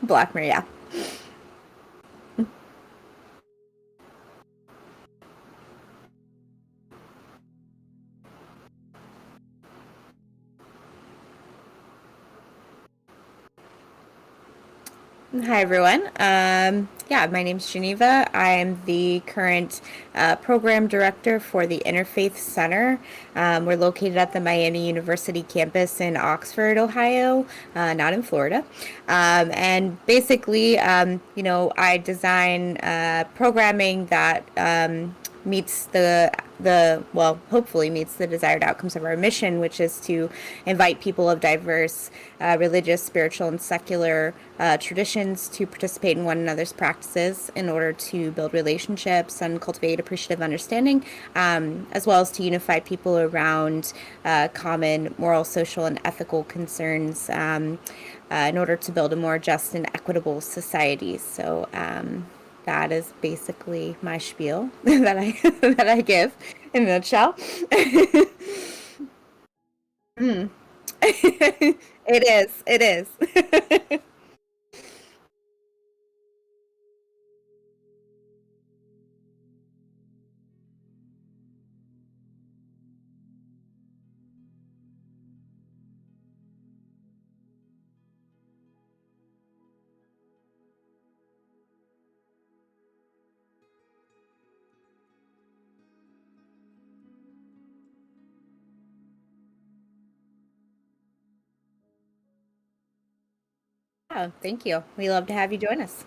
Blackmer, yeah. Hi, everyone. Yeah, my name's Geneva. I am the current program director for the Interfaith Center. We're located at the Miami University campus in Oxford, Ohio, not in Florida. And basically, I design programming that meets the hopefully meets the desired outcomes of our mission, which is to invite people of diverse religious, spiritual, and secular traditions to participate in one another's practices in order to build relationships and cultivate appreciative understanding, as well as to unify people around common moral, social, and ethical concerns in order to build a more just and equitable society. So that is basically my spiel that I that I give in a nutshell. Mm. It is. It is. Oh, thank you. We love to have you join us.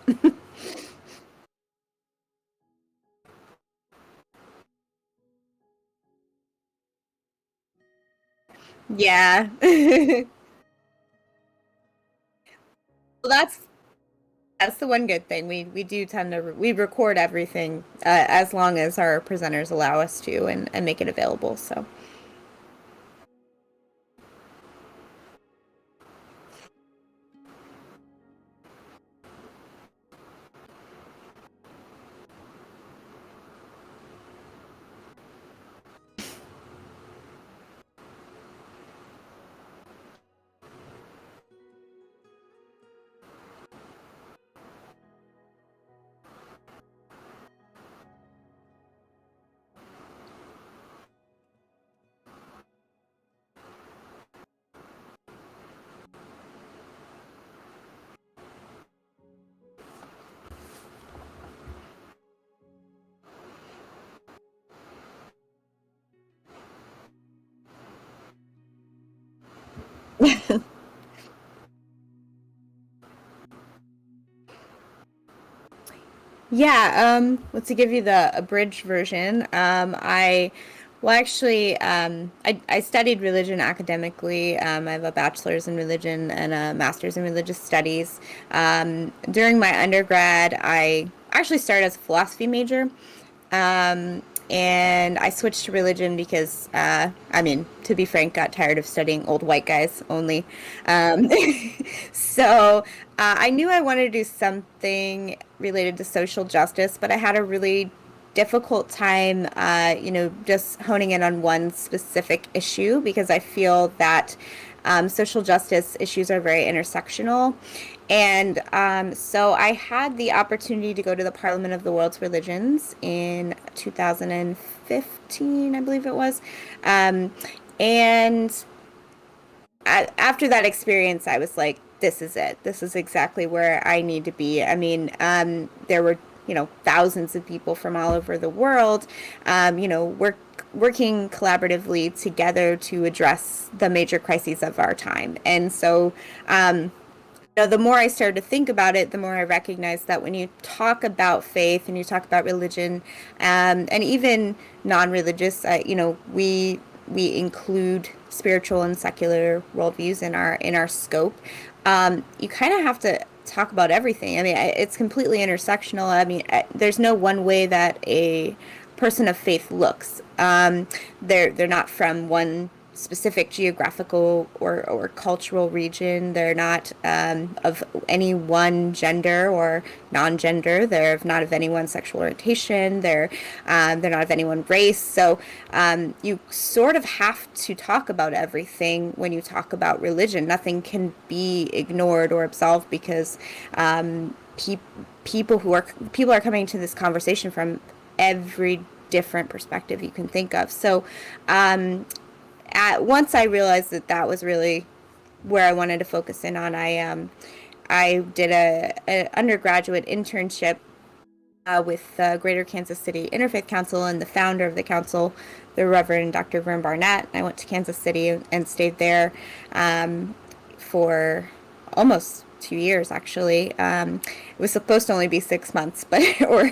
Yeah. Well, that's the one good thing. We do tend to we record everything as long as our presenters allow us to and make it available. So yeah, well, to give you the abridged version, I studied religion academically. I have a bachelor's in religion and a master's in religious studies. During my undergrad, I actually started as a philosophy major. Um, and I switched to religion because, to be frank, got tired of studying old white guys only. Um, so I knew I wanted to do something related to social justice, but I had a really difficult time, just honing in on one specific issue because I feel that social justice issues are very intersectional. And so I had the opportunity to go to the Parliament of the World's Religions in 2015, I believe it was. Um, and after that experience, I was like, this is it. This is exactly where I need to be. I mean, there were, thousands of people from all over the world, working collaboratively together to address the major crises of our time. And so, the more I started to think about it, the more I recognized that when you talk about faith and you talk about religion, and even non-religious, we include spiritual and secular worldviews in our scope. You kind of have to talk about everything. I mean, it's completely intersectional. I mean, there's no one way that a person of faith looks. They're not from one specific geographical or cultural region. They're not of any one gender or non-gender. They're not of any one sexual orientation. They're not of any one race. So you sort of have to talk about everything when you talk about religion. Nothing can be ignored or absolved because people are coming to this conversation from every different perspective you can think of. So once I realized that that was really where I wanted to focus in on, I did a undergraduate internship with the Greater Kansas City Interfaith Council, and the founder of the council, the Reverend Dr. Vern Barnett. I went to Kansas City and stayed there for almost 2 years, actually. It was supposed to only be 6 months, but or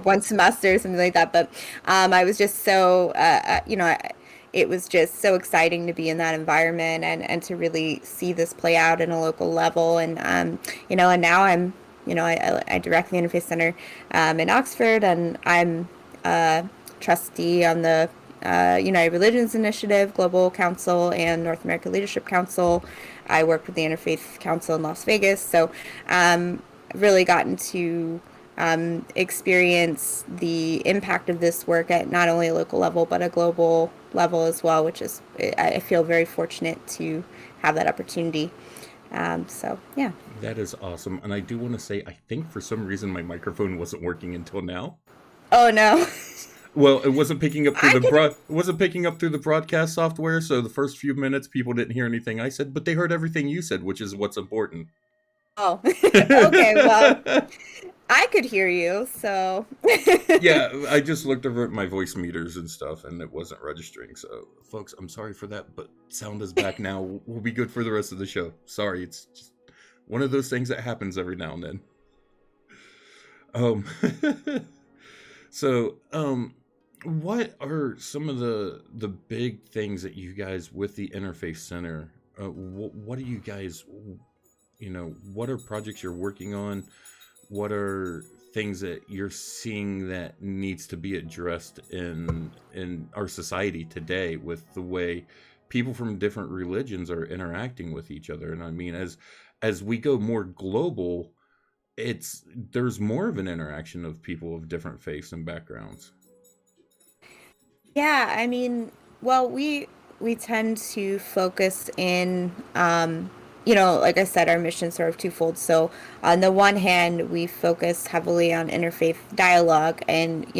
one semester or something like that. But I was just so it was just so exciting to be in that environment and to really see this play out in a local level. And and now I direct the Interfaith Center in Oxford, and I'm a trustee on the United Religions Initiative, Global Council, and North America Leadership Council. I work with the Interfaith Council in Las Vegas, so really gotten to experience the impact of this work at not only a local level but a global level as well, which is, I feel very fortunate to have that opportunity. So yeah. That is awesome. And I do want to say, I think for some reason my microphone wasn't working until now. Oh no. Well, it wasn't picking up through it wasn't picking up through the broadcast software, so the first few minutes people didn't hear anything I said, but they heard everything you said, which is what's important. Oh. Okay, well, I could hear you, so Yeah, I just looked over at my voice meters and stuff, and it wasn't registering. So, folks, I'm sorry for that, but sound is back now. We'll be good for the rest of the show. Sorry, it's just one of those things that happens every now and then. Um, so, what are some of the big things that you guys with the Interfaith Center? What do you guys, what are projects you're working on? What are things that you're seeing that needs to be addressed in our society today with the way people from different religions are interacting with each other? And I mean, as we go more global, there's more of an interaction of people of different faiths and backgrounds. yeah, I mean, well, we tend to focus in, like I said, our mission sort of twofold. So on the one hand, we focus heavily on interfaith dialogue and,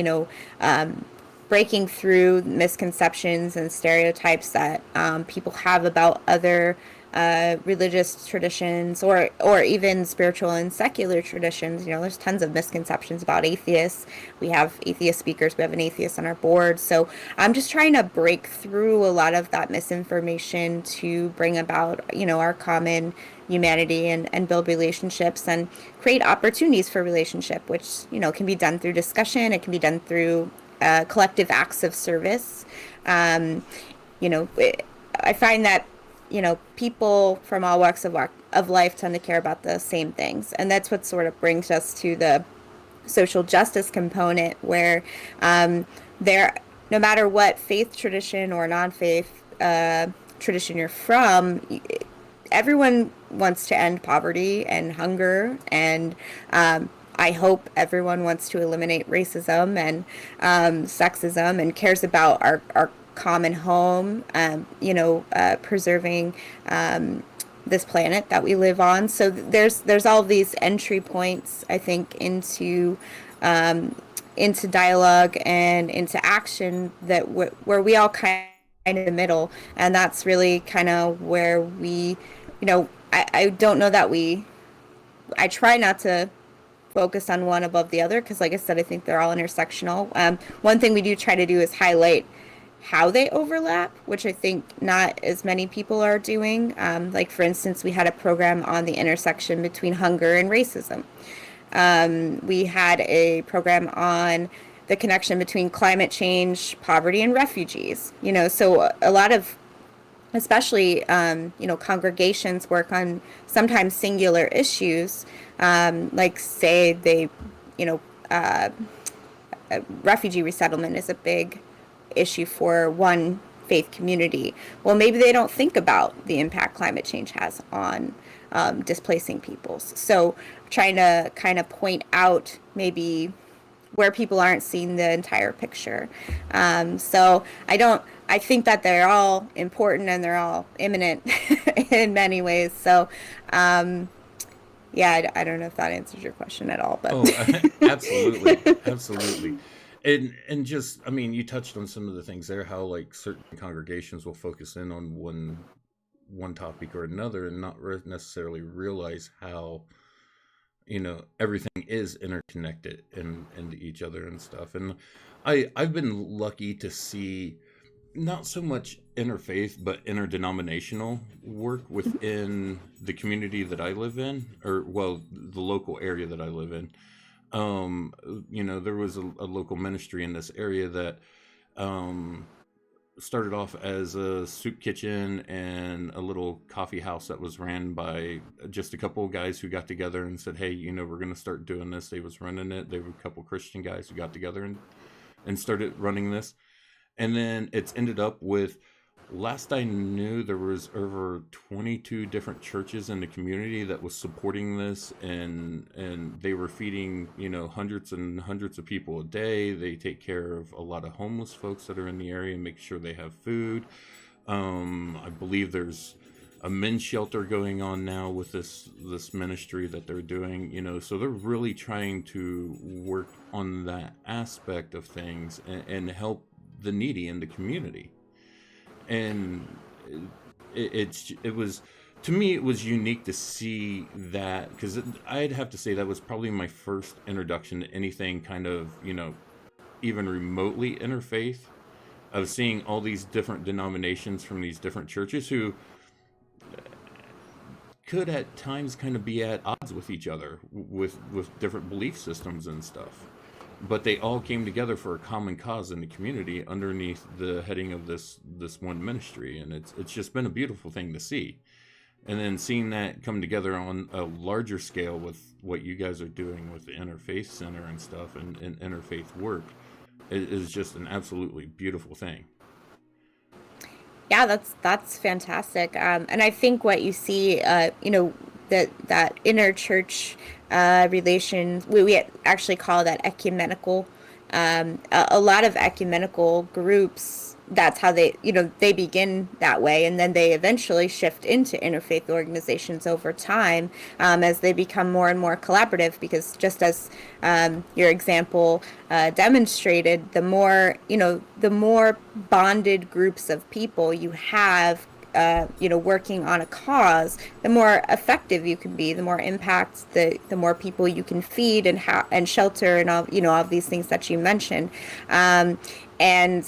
breaking through misconceptions and stereotypes that people have about other religious traditions or even spiritual and secular traditions. There's tons of misconceptions about atheists. We have atheist speakers. We have an atheist on our board. So I'm just trying to break through a lot of that misinformation to bring about, our common humanity and build relationships and create opportunities for relationship, which, can be done through discussion. It can be done through collective acts of service. I find that people from all walks of life tend to care about the same things. And that's what sort of brings us to the social justice component where no matter what faith tradition or non-faith tradition you're from, everyone wants to end poverty and hunger. And I hope everyone wants to eliminate racism and sexism and cares about our common home, preserving this planet that we live on. So there's all these entry points, I think, into dialogue and into action that where we all kind of in the middle, and that's really kind of where we, I don't know that I try not to focus on one above the other because, like I said, I think they're all intersectional. One thing we do try to do is highlight how they overlap, which I think not as many people are doing. Like, for instance, we had a program on the intersection between hunger and racism. We had a program on the connection between climate change, poverty, and refugees. So a lot of, especially, congregations work on sometimes singular issues, like say they, refugee resettlement is a big issue for one interfaith community. Well, maybe they don't think about the impact climate change has on displacing peoples. So trying to kind of point out maybe where people aren't seeing the entire picture. So I think that they're all important and they're all imminent in many ways. So, yeah, I don't know if that answers your question at all, but Oh, absolutely, absolutely. And just, I mean, you touched on some of the things there, how like certain congregations will focus in on one topic or another and not necessarily realize how, everything is interconnected into each other and stuff. And I've been lucky to see not so much interfaith but interdenominational work within the community that I live in, or well, the local area that I live in. There was a local ministry in this area that um started off as a soup kitchen and a little coffee house that was ran by just a couple of guys who got together and said, hey, we're going to start doing this. They was running it. They were a couple Christian guys who got together and started running this. And then it's ended up with, last I knew, there was over 22 different churches in the community that was supporting this, and they were feeding, hundreds and hundreds of people a day. They take care of a lot of homeless folks that are in the area and make sure they have food. I believe there's a men's shelter going on now with this ministry that they're doing, so they're really trying to work on that aspect of things and help the needy in the community. And it was, to me, it was unique to see that, because I'd have to say that was probably my first introduction to anything kind of, even remotely interfaith, of seeing all these different denominations from these different churches who could at times kind of be at odds with each other with different belief systems and stuff, but they all came together for a common cause in the community underneath the heading of this one ministry. And it's just been a beautiful thing to see. And then seeing that come together on a larger scale with what you guys are doing with the Interfaith Center and stuff, and interfaith work, is just an absolutely beautiful thing. yeah, that's fantastic. And I think what you see, that inner church relations, we actually call that ecumenical. A lot of ecumenical groups, that's how they begin that way, and then they eventually shift into interfaith organizations over time, as they become more and more collaborative. Because just as your example demonstrated, the more bonded groups of people you have, working on a cause, the more effective you can be, the more impact, the more people you can feed and shelter and all of these things that you mentioned. And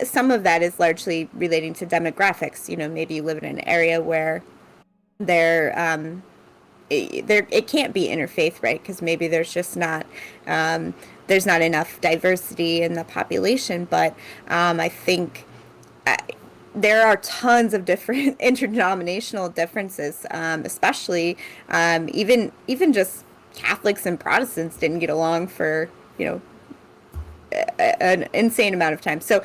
some of that is largely relating to demographics. Maybe you live in an area where it can't be interfaith, right? Because maybe there's not enough diversity in the population. But I think there are tons of different interdenominational differences, especially even just Catholics and Protestants didn't get along for an insane amount of time. So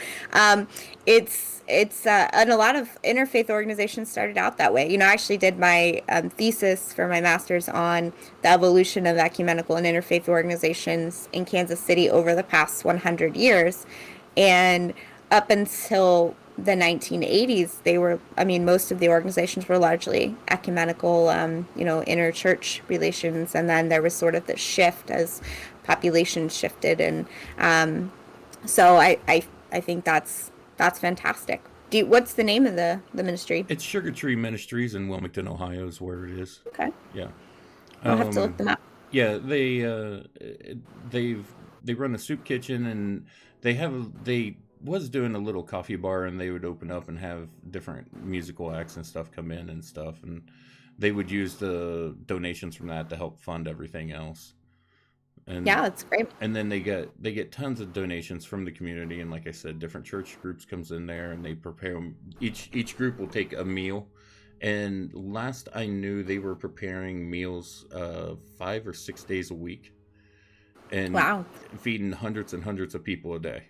it's and a lot of interfaith organizations started out that way. I actually did my thesis for my master's on the evolution of ecumenical and interfaith organizations in Kansas City over the past 100 years, and up until the 1980s, most of the organizations were largely ecumenical, inter-church relations, and then there was sort of this shift as population shifted, and so I think that's fantastic. What's the name of the ministry? It's Sugar Tree Ministries in Wilmington, Ohio, is where it is. Okay, Yeah. I'll have to look them up. Yeah, they run a soup kitchen, and they was doing a little coffee bar, and they would open up and have different musical acts and stuff come in and stuff, and they would use the donations from that to help fund everything else. And Yeah, that's great. and then they get tons of donations from the community, and like I said, different church groups comes in there, and they prepare them. Each group will take a meal, and last I knew, they were preparing meals 5 or 6 days a week, and Wow, feeding hundreds and hundreds of people a day.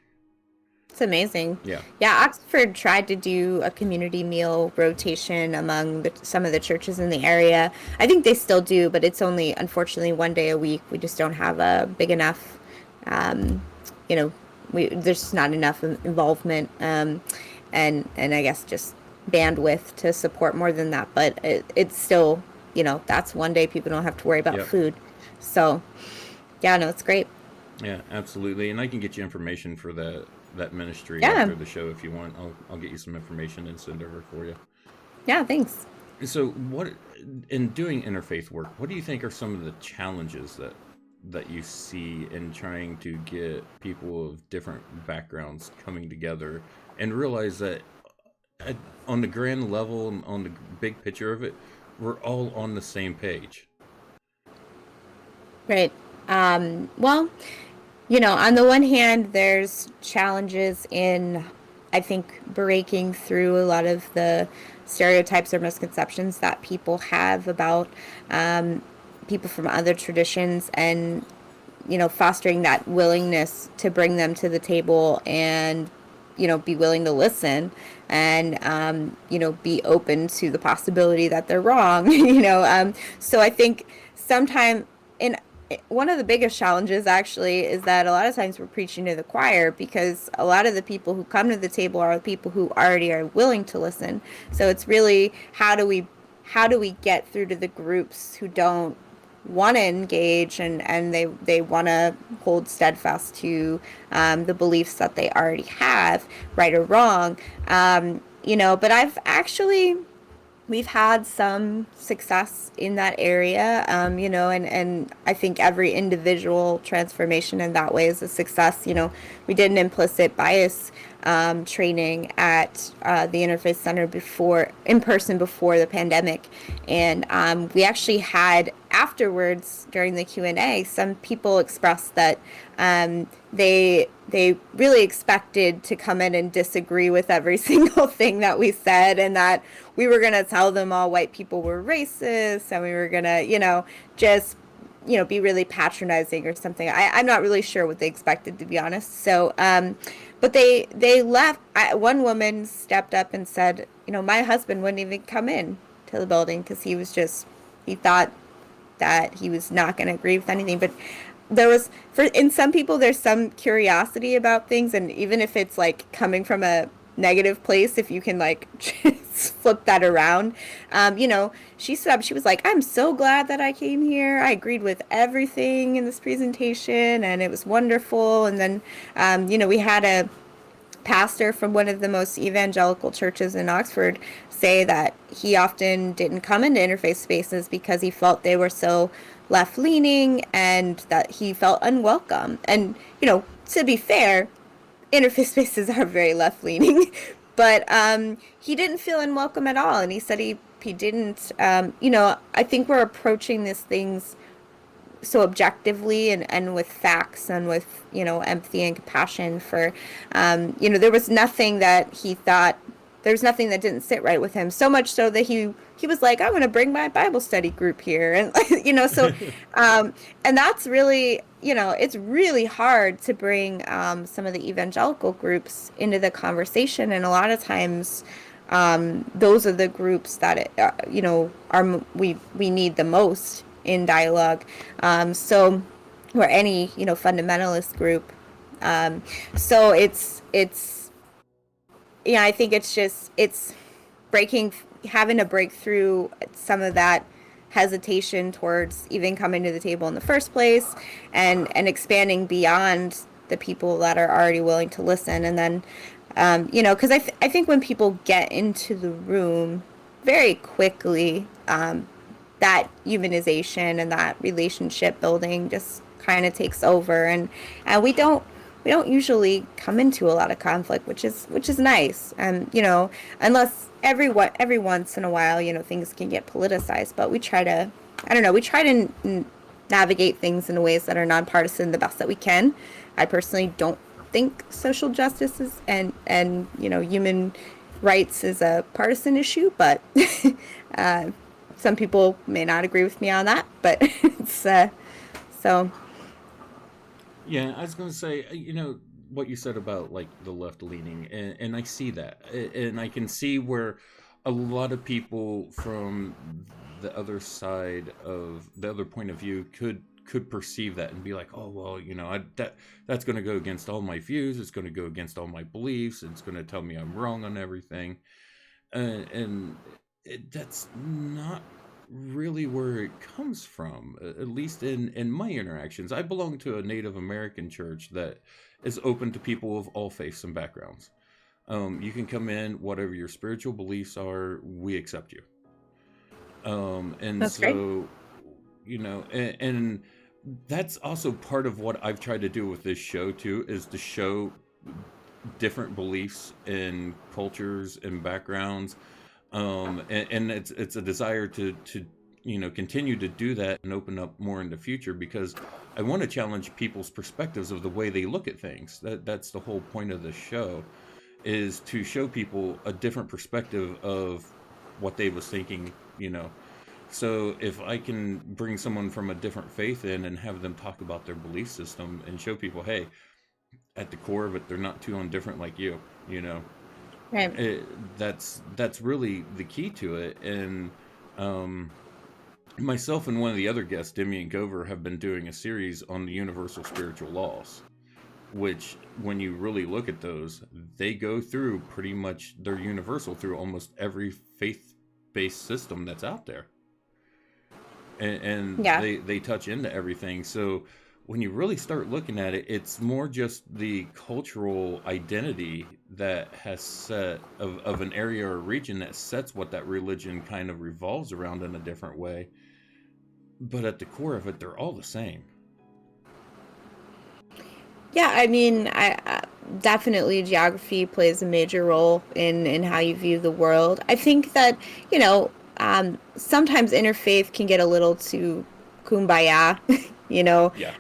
That's amazing. Yeah. Yeah, Oxford tried to do a community meal rotation among some of the churches in the area. I think they still do, but it's only, unfortunately, one day a week. We just don't have a big enough, um, you know, there's just not enough involvement, and I guess just bandwidth to support more than that. But it's still, that's one day people don't have to worry about Yep. food. So, yeah, no, it's great. Yeah, absolutely. And I can get you information for that ministry Yeah, after the show if you want. I'll get you some information and send over for you. yeah, thanks. So, what in doing interfaith work, what do you think are some of the challenges that you see in trying to get people of different backgrounds coming together and realize that at, on the grand level and on the big picture of it, we're all on the same page? Right. Well, on the one hand, there's challenges in, I think, breaking through a lot of the stereotypes or misconceptions that people have about people from other traditions, and, fostering that willingness to bring them to the table and, be willing to listen and, be open to the possibility that they're wrong. So I think sometimes, in one of the biggest challenges actually is that a lot of times we're preaching to the choir, because a lot of the people who come to the table are the people who already are willing to listen. So it's really, how do we get through to the groups who don't want to engage, and they want to hold steadfast to the beliefs that they already have, right or wrong. But we've had some success in that area, and I think every individual transformation in that way is a success. We did an implicit bias training at the Interfaith Center in person before the pandemic, and we actually had afterwards during the Q&A, some people expressed that they really expected to come in and disagree with every single thing that we said, and that we were going to tell them all white people were racist, and we were going to, just be really patronizing or something. I'm not really sure what they expected, to be honest. So, but they left. One woman stepped up and said, my husband wouldn't even come in to the building because he thought that he was not going to agree with anything. But in some people, there's some curiosity about things, and even if it's like coming from a negative place, if you can like just flip that around. She stood up, she was like, I'm so glad that I came here. I agreed with everything in this presentation and it was wonderful. And then we had a pastor from one of the most evangelical churches in Oxford say that he often didn't come into interfaith spaces because he felt they were so left leaning and that he felt unwelcome. And, to be fair, interfaith spaces are very left leaning, but he didn't feel unwelcome at all. And he said he didn't, I think we're approaching these things so objectively and with facts and with, empathy and compassion for, there was nothing that he thought, there was nothing that didn't sit right with him. So much so that he was like, I want to bring my Bible study group here. And, so, and that's really, it's really hard to bring some of the evangelical groups into the conversation. And a lot of times, those are the groups that, we need the most in dialogue. So, or any, fundamentalist group. So I think it's having to break through some of that hesitation towards even coming to the table in the first place, and expanding beyond the people that are already willing to listen. And then, because I think when people get into the room very quickly, that humanization and that relationship building just kind of takes over, and we don't usually come into a lot of conflict, which is nice. And unless every once in a while, things can get politicized, but we try to, I don't know, we try to navigate things in ways that are nonpartisan the best that we can. I personally don't think social justice is and human rights is a partisan issue, but some people may not agree with me on that. But it's so. Yeah, I was going to say, what you said about like the left leaning, and I see that, and I can see where a lot of people from the other side of the other point of view could perceive that and be like, oh well, that's going to go against all my views. It's going to go against all my beliefs. It's going to tell me I'm wrong on everything, and that's not really where it comes from. At least in my interactions, I belong to a Native American church that is open to people of all faiths and backgrounds. You can come in, whatever your spiritual beliefs are, we accept you. And That's great. so, and that's also part of what I've tried to do with this show too, is to show different beliefs and cultures and backgrounds. And it's a desire to continue to do that and open up more in the future, because I want to challenge people's perspectives of the way they look at things. That's the whole point of the show, is to show people a different perspective of what they was thinking. So if I can bring someone from a different faith in and have them talk about their belief system and show people, hey, at the core of it, they're not too different like you. Right. That's really the key to it. And myself and one of the other guests, Demi and Gover, have been doing a series on the universal spiritual laws, which when you really look at those, they go through pretty much, they're universal through almost every faith-based system that's out there. And Yeah. they touch into everything. So when you really start looking at it, it's more just the cultural identity that has set of an area or region that sets what that religion kind of revolves around in a different way. But at the core of it, they're all the same. Yeah, I mean, I definitely geography plays a major role in how you view the world. I think that, sometimes interfaith can get a little too kumbaya, you know. Yeah.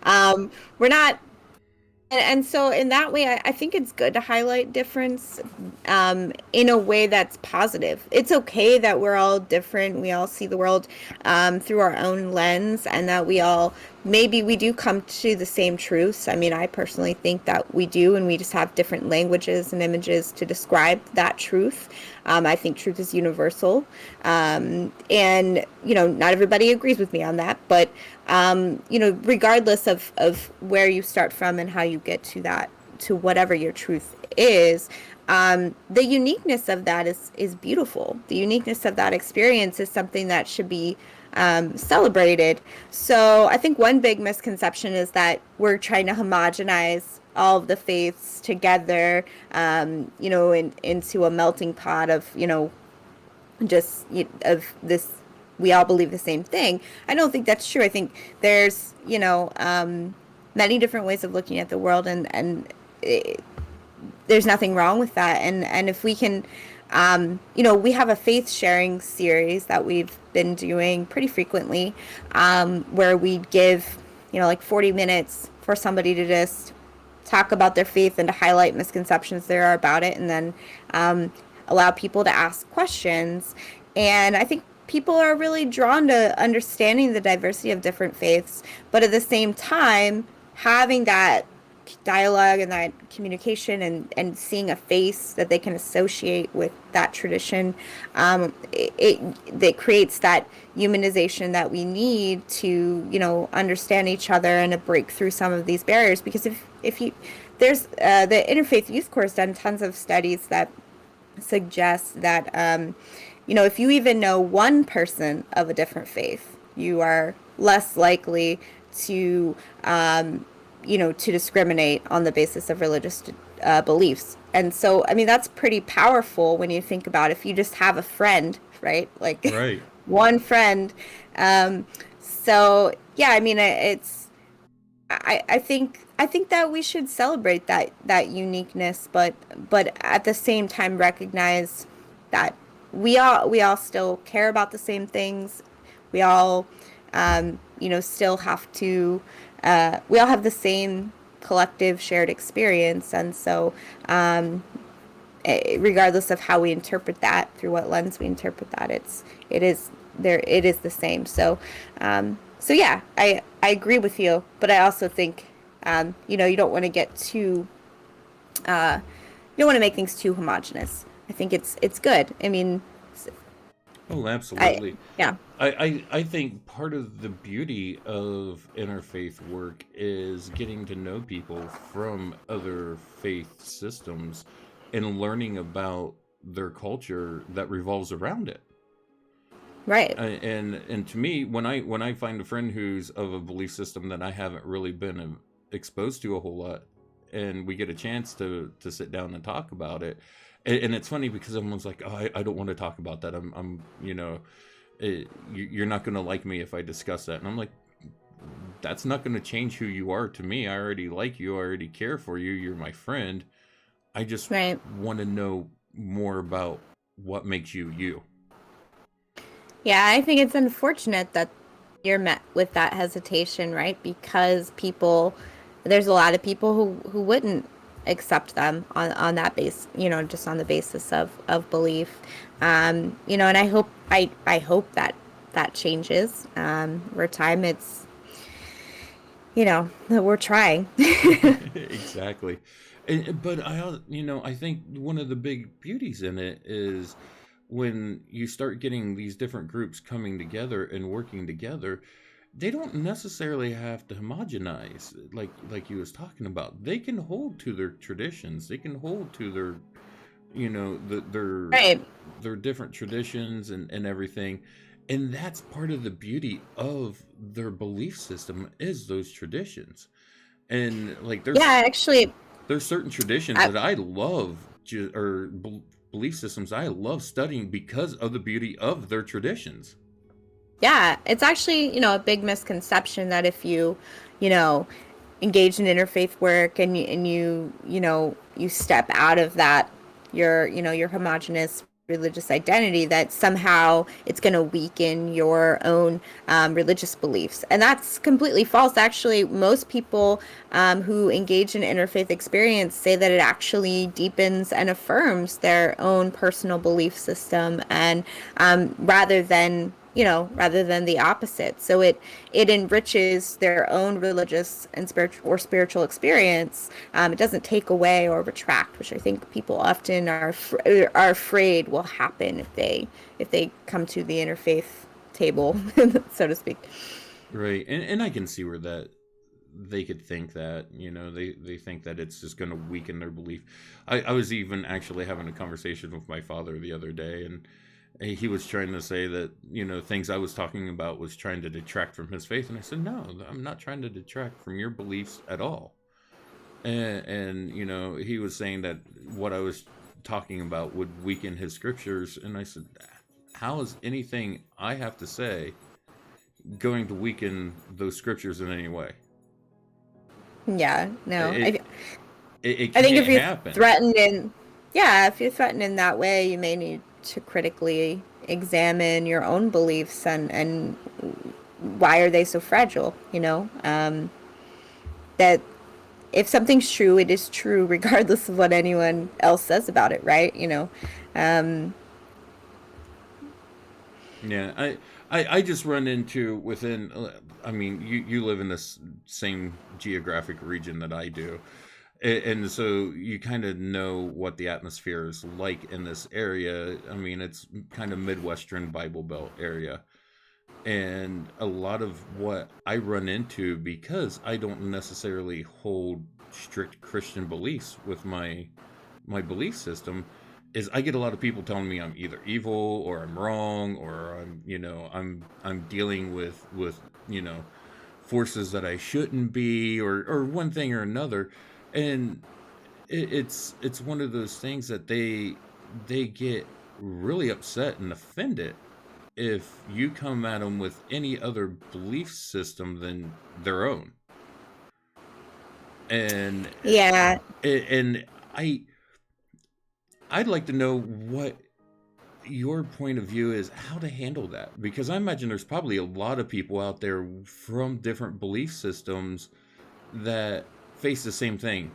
We're not and so in that way, I think it's good to highlight difference in a way that's positive. It's okay that we're all different. We all see the world through our own lens, and that maybe we do come to the same truths. I mean, I personally think that we do, and we just have different languages and images to describe that truth. I think truth is universal. And, not everybody agrees with me on that, but regardless of where you start from and how you get to whatever your truth is, the uniqueness of that is beautiful. The uniqueness of that experience is something that should be celebrated. So I think one big misconception is that we're trying to homogenize all of the faiths together, into a melting pot of, just of this, we all believe the same thing. I don't think that's true. I think there's, many different ways of looking at the world, and there's nothing wrong with that. And if we can, we have a faith sharing series that we've been doing pretty frequently, where we give, like 40 minutes for somebody to just talk about their faith and to highlight misconceptions there are about it, and then allow people to ask questions. And I think people are really drawn to understanding the diversity of different faiths, but at the same time, having that dialogue and that communication, and seeing a face that they can associate with that tradition, it creates that humanization that we need to understand each other and to break through some of these barriers. Because if you there's the Interfaith Youth Corps has done tons of studies that suggest that if you even know one person of a different faith, you are less likely to to discriminate on the basis of religious beliefs. And so, I mean, that's pretty powerful when you think about if you just have a friend, right? Like Right. one friend. So yeah, I mean, I think that we should celebrate that uniqueness, but at the same time recognize that we all still care about the same things. We all still have to we all have the same collective shared experience. And so regardless of how we interpret that, through what lens we interpret that, it is the same. So yeah, I agree with you, but I also think you don't want to get too you don't want to make things too homogenous. I think it's good. I mean, Oh, I absolutely. yeah, I think part of the beauty of interfaith work is getting to know people from other faith systems and learning about their culture that revolves around it. right. And to me, when I find a friend who's of a belief system that I haven't really been exposed to a whole lot, and we get a chance to sit down and talk about it, and it's funny because everyone's like, "Oh, I don't want to talk about that. I'm you're not going to like me if I discuss that," and I'm like, "That's not going to change who you are to me. I already like you. I already care for you. You're my friend. I just Right. want to know more about what makes you you." Yeah, I think it's unfortunate that you're met with that hesitation, right? Because there's a lot of people who wouldn't accept them on that base, just on the basis of belief. And I hope that that changes over time. That we're trying. Exactly. But I think one of the big beauties in it is when you start getting these different groups coming together and working together, they don't necessarily have to homogenize like you was talking about. They can hold to their traditions. They can hold to their, Right. their different traditions and everything. And that's part of the beauty of their belief system is those traditions. And like Yeah, actually, there's certain traditions I, that I love, belief systems I love studying because of the beauty of their traditions. yeah, it's actually, a big misconception that if you know, engage in interfaith work and you step out of that your homogenous religious identity, that somehow it's going to weaken your own religious beliefs, and that's completely false. Actually, most people who engage in interfaith experience say that it actually deepens and affirms their own personal belief system, and rather than the opposite. So it enriches their own religious and spiritual experience. It doesn't take away or retract, which I think people often are afraid will happen if they come to the interfaith table, so to speak. Right. And I can see where that they could think that, they think that it's just going to weaken their belief. I was even actually having a conversation with my father the other day, and he was trying to say that, things I was talking about was trying to detract from his faith. And I said, no, I'm not trying to detract from your beliefs at all. And he was saying that what I was talking about would weaken his scriptures. And I said, how is anything I have to say going to weaken those scriptures in any way? Yeah, no, It it I think if can't you're happen. threatened in, yeah, if you're threatened in that way, you may need to critically examine your own beliefs and why are they so fragile, that if something's true, it is true regardless of what anyone else says about it, right? Um, Yeah, I just run into within. I mean, you live in this same geographic region that I do, and so you kind of know what the atmosphere is like in this area. I mean, it's kind of Midwestern Bible Belt area, and a lot of what I run into, because I don't necessarily hold strict Christian beliefs with my belief system, is I get a lot of people telling me I'm either evil or I'm wrong, or I'm dealing with forces that I shouldn't be, or one thing or another. And it's one of those things that they get really upset and offended if you come at them with any other belief system than their own. And yeah, and I'd like to know what your point of view is, how to handle that, because I imagine there's probably a lot of people out there from different belief systems that face the same thing.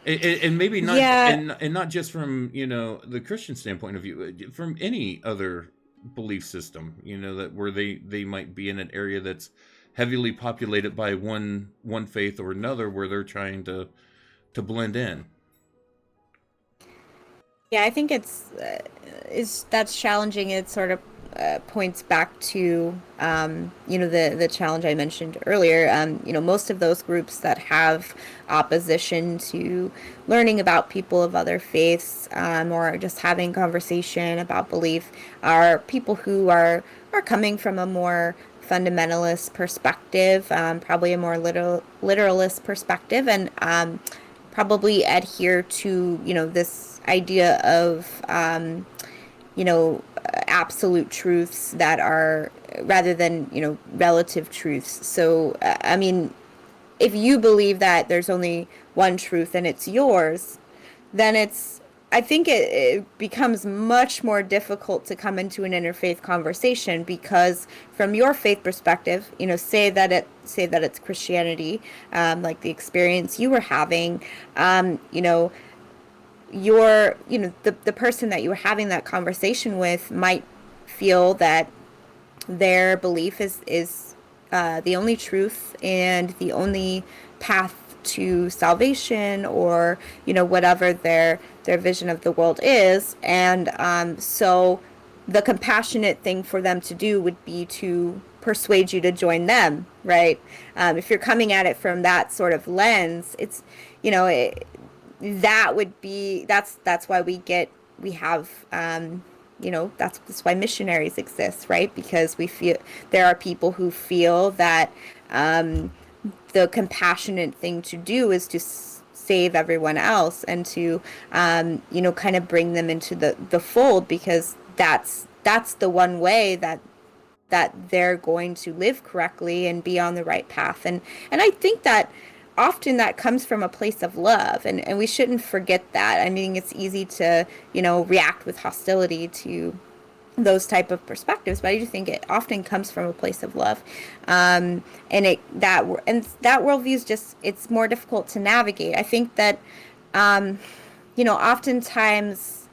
And maybe not, yeah, and not just from the Christian standpoint of view, from any other belief system, that where they might be in an area that's heavily populated by one faith or another, where they're trying to blend in. Yeah, I think is that's challenging. It sort of points back to the challenge I mentioned earlier. Most of those groups that have opposition to learning about people of other faiths, or just having conversation about belief are people who are coming from a more fundamentalist perspective, probably a more literalist perspective, and probably adhere to this idea of absolute truths that are rather than relative truths. So I mean, if you believe that there's only one truth and it's yours, then I think it becomes much more difficult to come into an interfaith conversation because from your faith perspective, say that it's Christianity, like the experience you were having, the person that you were having that conversation with might feel that their belief is the only truth and the only path to salvation, or whatever their vision of the world is. And so the compassionate thing for them to do would be to persuade you to join them, right? If you're coming at it from that sort of lens, it's that would be that's why we have that's why missionaries exist, right? Because we feel there are people who feel that the compassionate thing to do is to save everyone else and to kind of bring them into the fold, because that's the one way that they're going to live correctly and be on the right path. And I think that often that comes from a place of love, and we shouldn't forget that. I mean, it's easy to react with hostility to those type of perspectives, but I do think it often comes from a place of love, and that worldview is just, it's more difficult to navigate. I think that oftentimes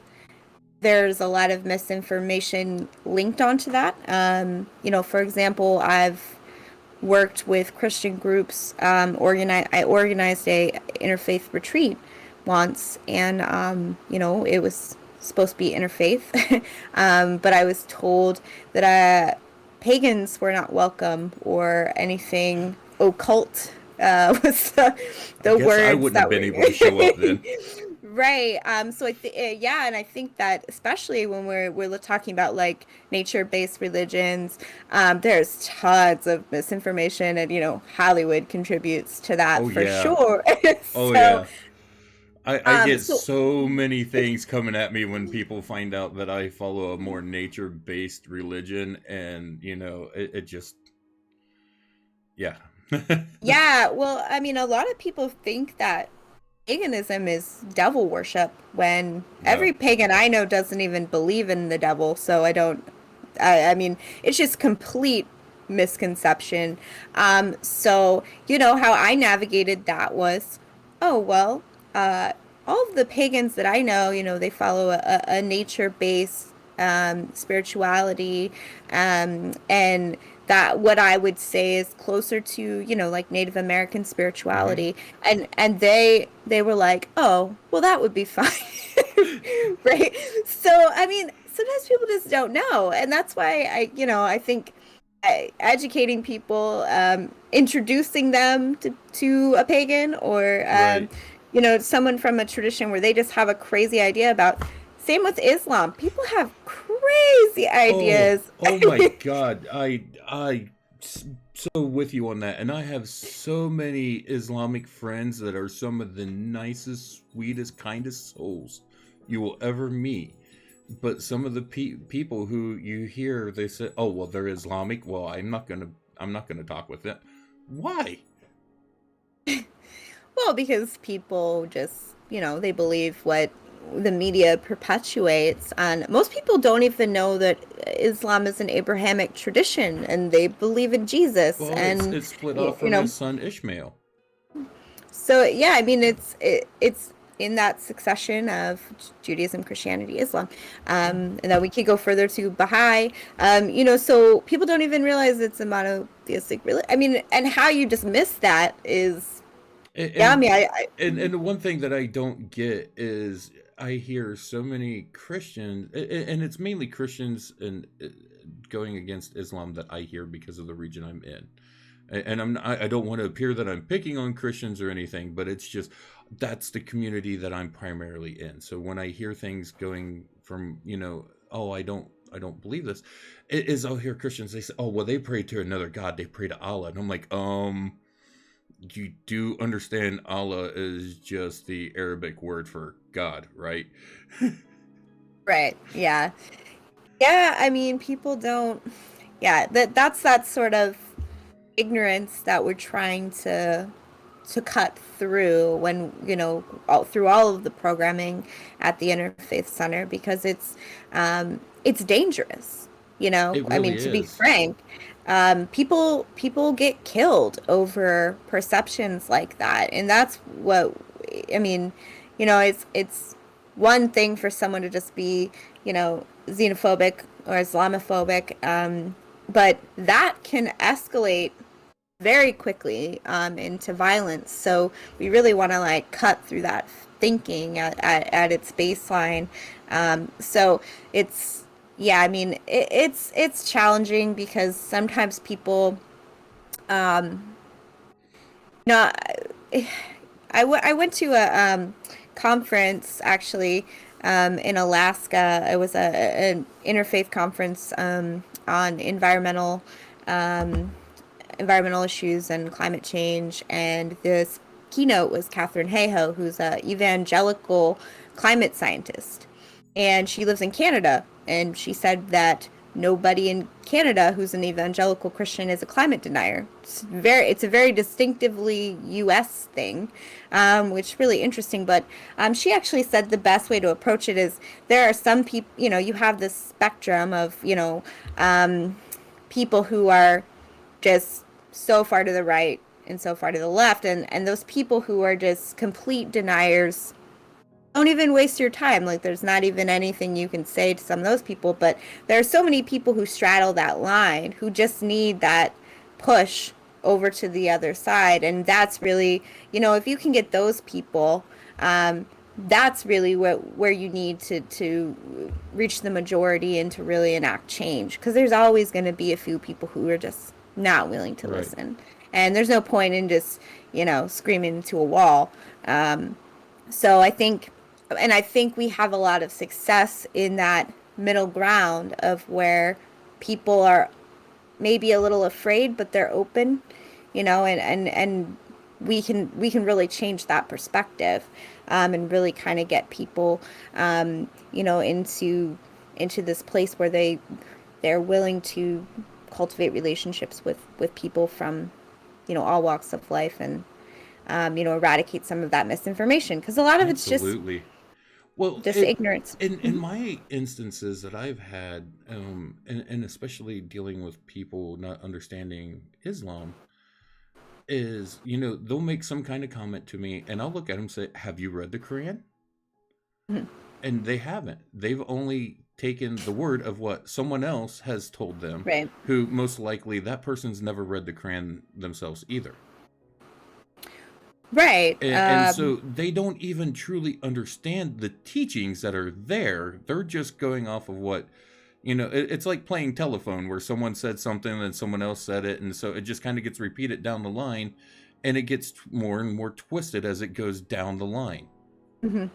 there's a lot of misinformation linked onto that. For example, I've worked with Christian groups. I organized a interfaith retreat once, and it was supposed to be interfaith, but I was told that pagans were not welcome, or anything occult was I the guess I words wouldn't have that been were able to show up then. right. So yeah, and I think that especially when we're talking about like nature-based religions, there's tons of misinformation, and Hollywood contributes to that Oh for yeah. sure. Oh So yeah. I get so so many things coming at me when people find out that I follow a more nature-based religion, and it just, yeah. yeah, well, I mean, a lot of people think that paganism is devil worship when No. every pagan I know doesn't even believe in the devil. So I mean, it's just complete misconception. So how I navigated that was, oh, well, all of the pagans that I know, they follow a nature-based spirituality, and that what I would say is closer to, like Native American Hmm. spirituality. And they were like, oh, well, that would be fine. Right? So, I mean, sometimes people just don't know. And that's why I think educating people, introducing them to a pagan, or Right. someone from a tradition where they just have a crazy idea about. Same with Islam. People have crazy Oh, ideas. oh my God. So with you on that. And I have so many Islamic friends that are some of the nicest, sweetest, kindest souls you will ever meet. But some of the people who you hear, they say, "Oh, well, they're Islamic. Well, I'm not gonna talk with them." Why? Well, because people just, they believe what the media perpetuates. And most people don't even know that Islam is an Abrahamic tradition and they believe in Jesus. Well, And, it's split y- off you from know, his son Ishmael. so yeah, I mean, it's in that succession of Judaism, Christianity, Islam. Yeah. And then we could go further to Baha'i. So people don't even realize it's a monotheistic religion. I mean, and how you just miss that is Yeah, I And mean, and the one thing that I don't get is I hear so many Christians, and it's mainly Christians and going against Islam that I hear because of the region I'm in. And I don't want to appear that I'm picking on Christians or anything, but it's just that's the community that I'm primarily in. So when I hear things going from, oh, I don't believe this, it is I'll hear Christians, they say, oh, well, they pray to another God, they pray to Allah. And I'm like, you do understand Allah is just the Arabic word for God, right? right. Yeah. Yeah, I mean, people don't, yeah, that's that sort of ignorance that we're trying to cut through when, through all of the programming at the Interfaith Center, because it's dangerous, It I really mean, to be is. frank, people get killed over perceptions like that, and that's what, I mean, it's one thing for someone to just be, xenophobic or Islamophobic, but that can escalate very quickly into violence. So we really want to like cut through that thinking at its baseline. So it's, yeah, I mean, it's challenging because sometimes people, um, no, I went to a conference actually in Alaska. It was an interfaith conference on um, environmental issues and climate change. And this keynote was Catherine Hayhoe, who's an evangelical climate scientist. And she lives in Canada. And she said that nobody in Canada who's an evangelical Christian is a climate denier. It's a very distinctively U.S. thing, which is really interesting. But she actually said the best way to approach it is there are some people, you have this spectrum of, people who are just so far to the right and so far to the left, and those people who are just complete deniers, don't even waste your time. Like, there's not even anything you can say to some of those people, but there are so many people who straddle that line who just need that push over to the other side. And that's really, if you can get those people, that's really where you need to reach the majority and to really enact change, because there's always going to be a few people who are just not willing to Right. listen, and there's no point in just screaming into a wall. So I think we have a lot of success in that middle ground of where people are maybe a little afraid, but they're open, and we can really change that perspective, and really kind of get people, into this place where they're willing to cultivate relationships with people from, all walks of life, and eradicate some of that misinformation, because a lot of it's just Absolutely. Well, just ignorance. in my instances that I've had, and especially dealing with people not understanding Islam, is they'll make some kind of comment to me, and I'll look at them and say, "Have you read the Quran?" Mhm. And they haven't. They've only taken the word of what someone else has told them, Right. who most likely that person's never read the Quran themselves either. Right. And so they don't even truly understand the teachings that are there. They're just going off of what, it's like playing telephone where someone said something and someone else said it. And so it just kind of gets repeated down the line, and it gets more and more twisted as it goes down the line. Mhm.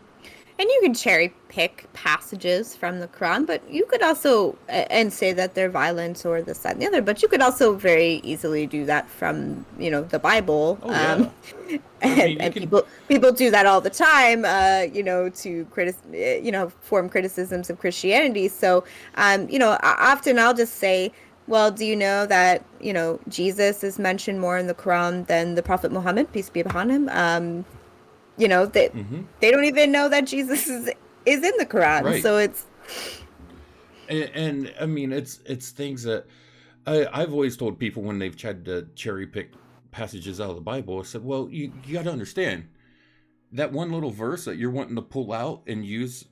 And you can cherry pick passages from the Quran, but you could also, and say that they're violent or this, that, and the other, but you could also very easily do that from, the Bible. Oh, yeah. I mean, you And can, people do that all the time, to form criticisms of Christianity. So, often I'll just say, well, do you know that, Jesus is mentioned more in the Quran than the Prophet Muhammad, peace be upon him? That mm-hmm, they don't even know that Jesus is in the Quran. right. So it's And I mean, it's things that I've always told people when they've tried to cherry pick passages out of the Bible. I said, well, you got to understand that one little verse that you're wanting to pull out and use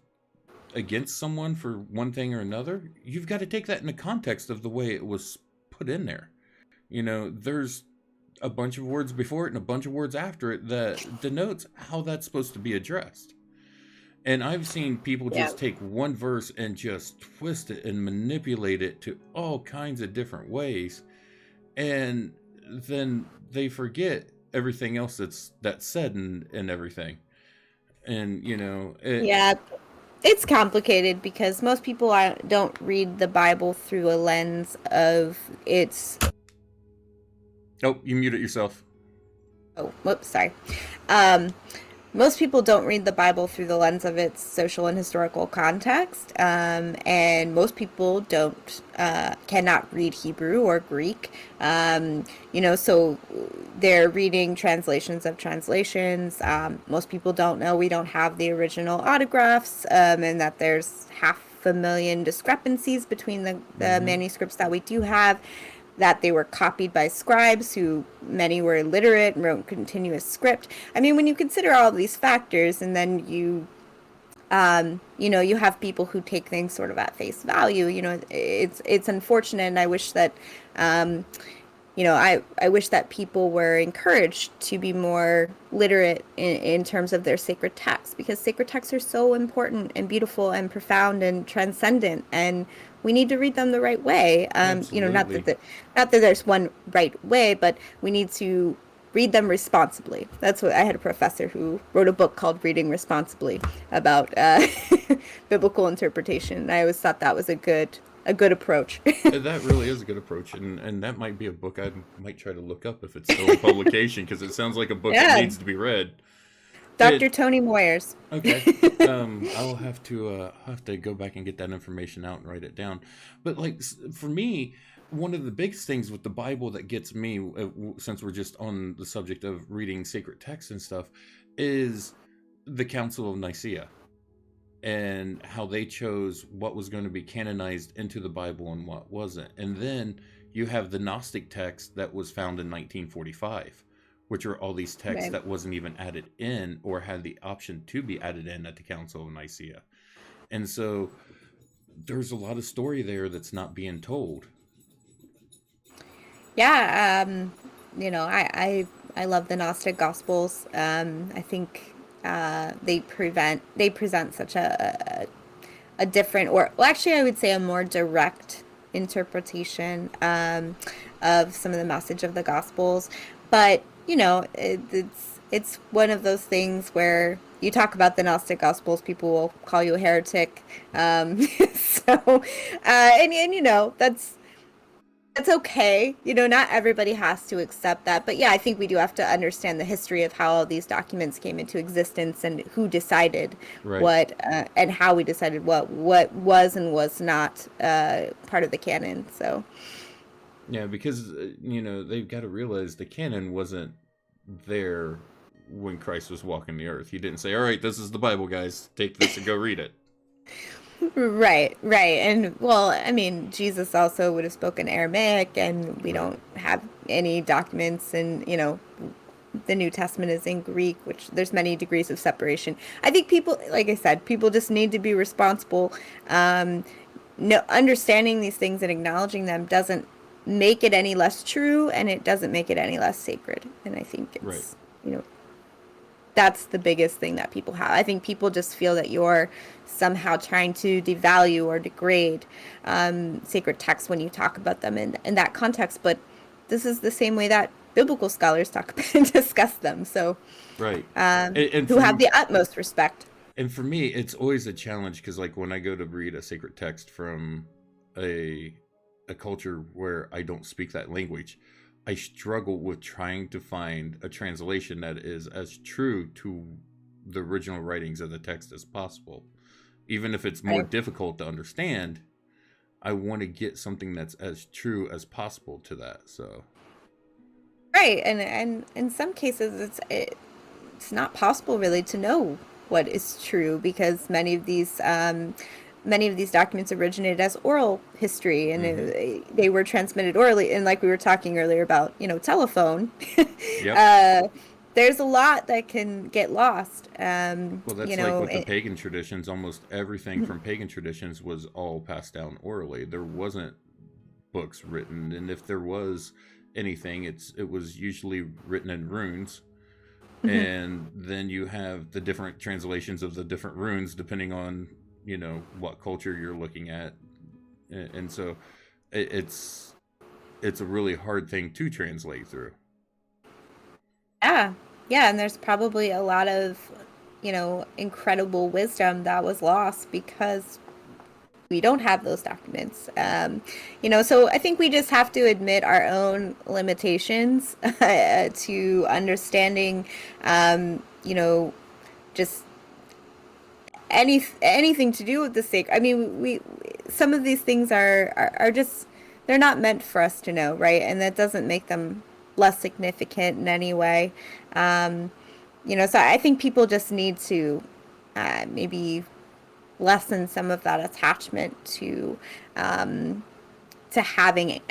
against someone for one thing or another. You've got to take that in the context of the way it was put in there. There's a bunch of words before it and a bunch of words after it that denotes how that's supposed to be addressed. And I've seen people Yeah. just take one verse and just twist it and manipulate it to all kinds of different ways, and then they forget everything else that's said and everything. And Yeah. It's complicated because most people don't read the Bible through a lens of its. oh, you mute it yourself. Oh, whoops, sorry. Um, Most people don't read the Bible through the lens of its social and historical context, and most people don't cannot read Hebrew or Greek. So they're reading translations of translations. Most people don't know we don't have the original autographs, and that there's 500,000 discrepancies between the Mm-hmm. manuscripts that we do have, that they were copied by scribes who many were illiterate and wrote continuous script. I mean, when you consider all of these factors, and then you have people who take things sort of at face value. It's unfortunate, and I wish that I wish that people were encouraged to be more literate in terms of their sacred texts, because sacred texts are so important and beautiful and profound and transcendent, and we need to read them the right way. Absolutely. Not that there's one right way, but we need to read them responsibly. That's what I had a professor who wrote a book called Reading Responsibly about biblical interpretation. And I always thought that was a good approach. That really is a good approach, and that might be a book I might try to look up if it's still in publication, because it sounds like a book that Yeah, needs to be read. Dr. It Tony Moyers. Okay. I'll have to go back and get that information out and write it down. But like for me, one of the biggest things with the Bible that gets me, since we're just on the subject of reading sacred texts and stuff, is the Council of Nicaea and how they chose what was going to be canonized into the Bible and what wasn't. And then you have the Gnostic text that was found in 1945, which are all these texts Right. that wasn't even added in or had the option to be added in at the Council of Nicaea. And so there's a lot of story there that's not being told. Yeah, I love the Gnostic Gospels. I think they present such a different, or well, actually, I would say a more direct interpretation of some of the message of the Gospels. But it's one of those things where you talk about the Gnostic Gospels, people will call you a heretic. And that's okay. Not everybody has to accept that. But yeah, I think we do have to understand the history of how all these documents came into existence and who decided Right. what, and how we decided what was and was not part of the canon. So, Yeah, because they've got to realize the canon wasn't there when Christ was walking the earth. He didn't say, "All right, this is the Bible, guys. Take this and go read it." right, right. And well, I mean, Jesus also would have spoken Aramaic, and we Right. don't have any documents, and the New Testament is in Greek, which there's many degrees of separation. I think people, like I said, people just need to be responsible. Um, no, understanding these things and acknowledging them doesn't make it any less true, and it doesn't make it any less sacred. And I think Right. you know, that's the biggest thing that people have. I think people just feel that you're somehow trying to devalue or degrade sacred texts when you talk about them in that context. But this is the same way that biblical scholars talk about and discuss them. So, Right. And who have for the utmost respect. and for me, it's always a challenge because, like, when I go to read a sacred text from a a culture where I don't speak that language, I struggle with trying to find a translation that is as true to the original writings of the text as possible. Even if it's more Right. difficult to understand, I want to get something that's as true as possible to that. So, Right. And in some cases, it's not possible really to know what is true, because many of these documents originated as oral history, and hmm, they were transmitted orally, and like we were talking earlier about telephone. yep. uh, there's a lot that can get lost. Well, that's like with the pagan traditions. Almost everything from pagan traditions was all passed down orally. There wasn't books written, and if there was, anything, it was usually written in runes, Hmm. and then you have the different translations of the different runes depending on what culture you're looking at, and so it's a really hard thing to translate through. Yeah. Yeah. And there's probably a lot of, incredible wisdom that was lost because we don't have those documents. So I think we just have to admit our own limitations to understanding, just anything to do with the sacred. I mean, we some of these things are just they're not meant for us to know, right? And that doesn't make them less significant in any way. Um, so I think people just need to maybe lessen some of that attachment to having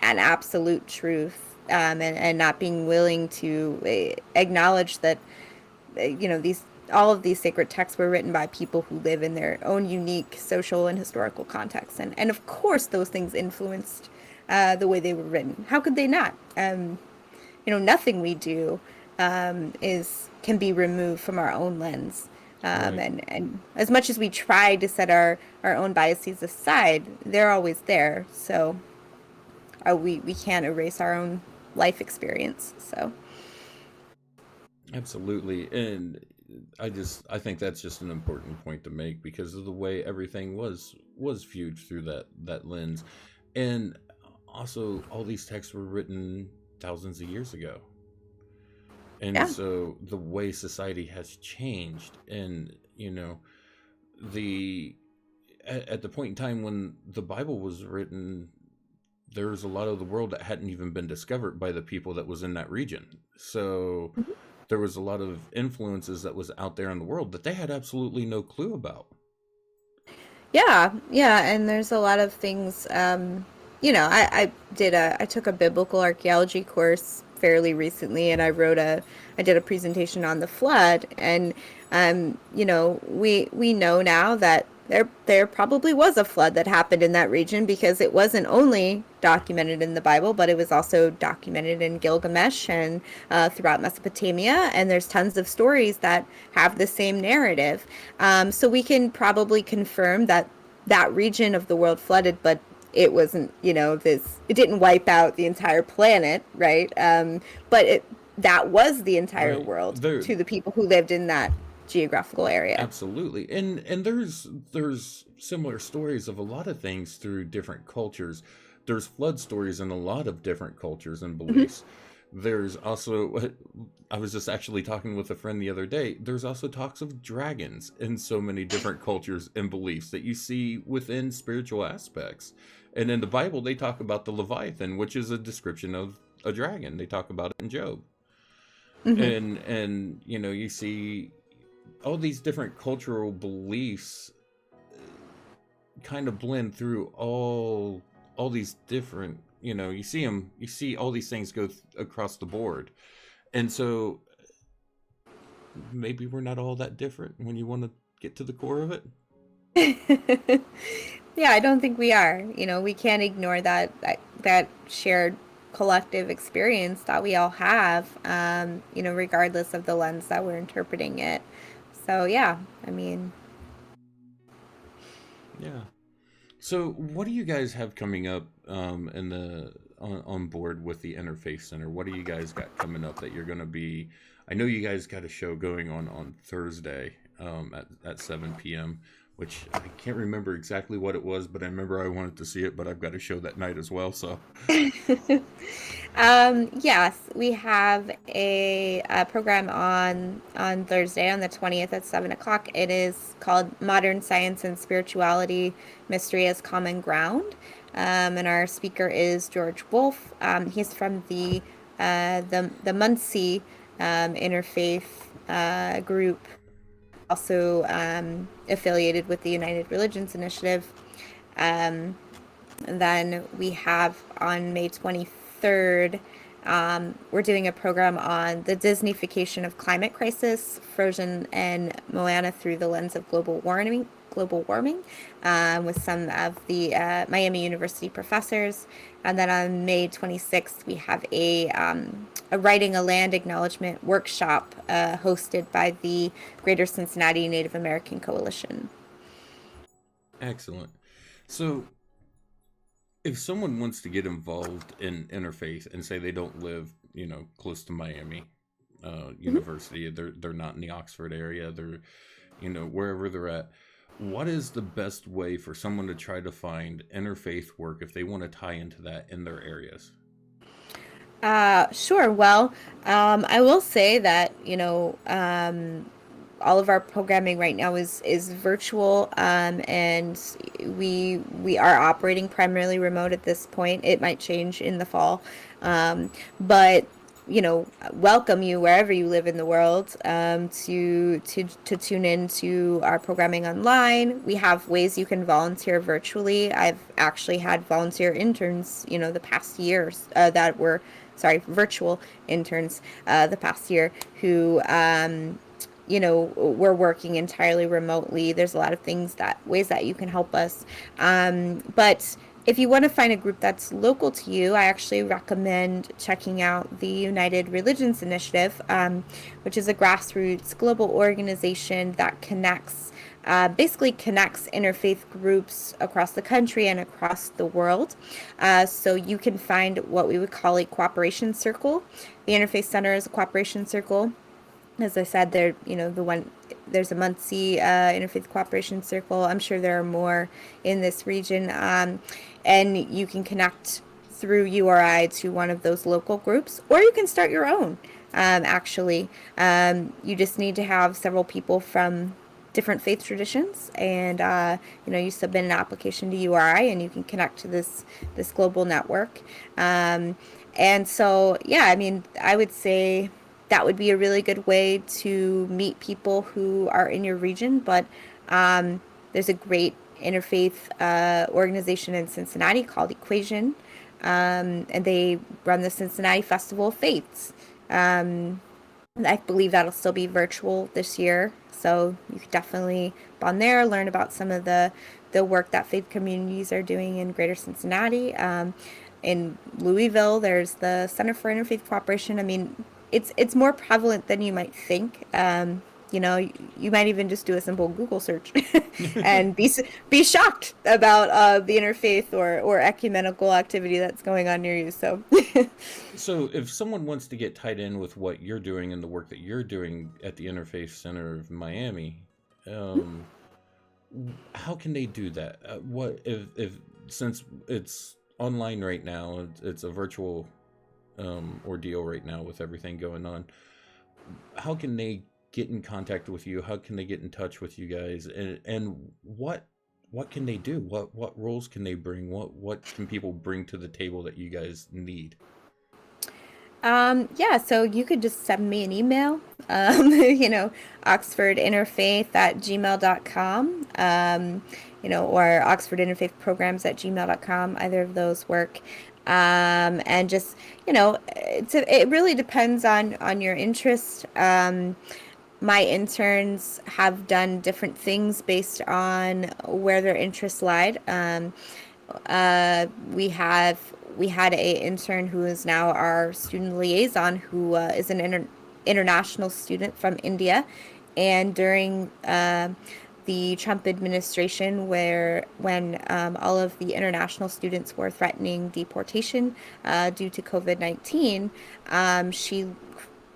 an absolute truth, and not being willing to acknowledge that these all of these sacred texts were written by people who live in their own unique social and historical contexts, and of course those things influenced the way they were written. How could they not? Nothing we do is can be removed from our own lens. Right. And as much as we try to set our own biases aside, they're always there. So we can't erase our own life experience. So Absolutely. And I think that's just an important point to make because of the way everything was viewed through that lens. And also all these texts were written thousands of years ago. And yeah. so the way society has changed, and the at the point in time when the Bible was written, there's a lot of the world that hadn't even been discovered by the people that was in that region. So there was a lot of influences that was out there in the world that they had absolutely no clue about. Yeah, yeah, and there's a lot of things. I took a biblical archaeology course fairly recently, and I did a presentation on the flood, and we know now that there probably was a flood that happened in that region because it wasn't only documented in the Bible, but it was also documented in Gilgamesh and throughout Mesopotamia. And there's tons of stories that have the same narrative. So we can probably confirm that that region of the world flooded, but it wasn't, it didn't wipe out the entire planet, right? But that was the entire Right. world There to the people who lived in that geographical area. absolutely. And there's similar stories of a lot of things through different cultures. There's flood stories in a lot of different cultures and Hmm. beliefs. There's also, I was just actually talking with a friend the other day. There's also talks of dragons in so many different cultures and beliefs that you see within spiritual aspects. And in the Bible, they talk about the Leviathan, which is a description of a dragon. They talk about it in Job. Hmm. And you see all these different cultural beliefs kind of blend through all these different, you see all these things go across the board. And so maybe we're not all that different when you want to get to the core of it. Yeah, I don't think we are. We can't ignore that shared collective experience that we all have, regardless of the lens that we're interpreting it. So yeah, I mean, Yeah. So what do you guys have coming up in the on board with the Interfaith Center? What do you guys got coming up that you're going to be? I know you guys got a show going on Thursday at 7 p.m., which I can't remember exactly what it was, but I remember I wanted to see it, but I've got a show that night as well. So yes, we have a program on Thursday on the 20th at 7 o'clock. It is called Modern Science and Spirituality: Mystery as Common Ground, and our speaker is George Wolfe. He's from the Muncie Interfaith group, also affiliated with the United Religions Initiative. Um, and then we have on May 23rd, we're doing a program on the Disneyfication of climate crisis, Frozen and Moana through the lens of global warming. global warming with some of the Miami University professors. And then on May 26th, we have a writing a land acknowledgement workshop hosted by the Greater Cincinnati Native American Coalition. Excellent. So, if someone wants to get involved in interfaith and say they don't live, close to Miami Mhm. University, they're not in the Oxford area, they're, wherever they're at, what is the best way for someone to try to find interfaith work if they want to tie into that in their areas? Sure. Well, I will say that, all of our programming right now is virtual, and we are operating primarily remote at this point. It might change in the fall, but welcome you wherever you live in the world to tune in to our programming online. We have ways you can volunteer virtually. I've actually had volunteer interns, the past years that were sorry, virtual interns the past year who we're working entirely remotely. There's a lot of ways that you can help us. But if you want to find a group that's local to you, I actually recommend checking out the United Religions Initiative, which is a grassroots global organization that basically connects interfaith groups across the country and across the world. So you can find what we would call a cooperation circle. The Interfaith Center is a cooperation circle. As I said, there's a Muncie Interfaith Cooperation Circle. I'm sure there are more in this region, and you can connect through URI to one of those local groups, or you can start your own. Actually, you just need to have several people from different faith traditions, and you submit an application to URI, and you can connect to this global network. And so, yeah, I mean, I would say that would be a really good way to meet people who are in your region. But there's a great interfaith organization in Cincinnati called Equation, and they run the Cincinnati Festival of Faiths. I believe that'll still be virtual this year, so you could definitely bond there, learn about some of the work that faith communities are doing in Greater Cincinnati. In Louisville, there's the Center for Interfaith Cooperation. I mean, it's more prevalent than you might think. You might even just do a simple Google search and be shocked about the interfaith or ecumenical activity that's going on near you. So. So, if someone wants to get tied in with what you're doing and the work that you're doing at the Interfaith Center of Miami, um, how can they do that? What if since it's online right now, it's a virtual ordeal right now with everything going on. How can they get in contact with you? How can they get in touch with you guys? And what can they do? What roles can they bring? What can people bring to the table that you guys need? Yeah, so you could just send me an email, oxfordinterfaith@gmail.com, or oxfordinterfaithprograms@gmail.com. Either of those work. And just, it really depends on your interest. My interns have done different things based on where their interests lied. We had a intern who is now our student liaison, who is an international student from India, and during the Trump administration, when all of the international students were threatening deportation due to COVID-19, she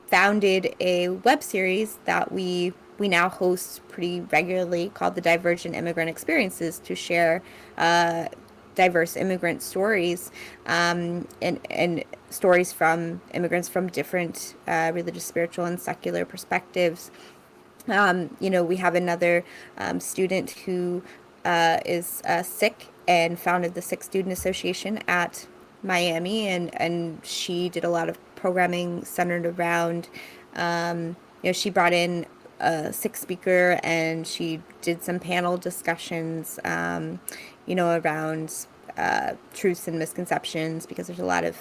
founded a web series that we now host pretty regularly called the Divergent Immigrant Experiences to share diverse immigrant stories, and stories from immigrants from different religious, spiritual, and secular perspectives. We have another student who is Sikh and founded the Sikh Student Association at Miami, and she did a lot of programming centered around, she brought in a Sikh speaker and she did some panel discussions, around truths and misconceptions, because there's a lot of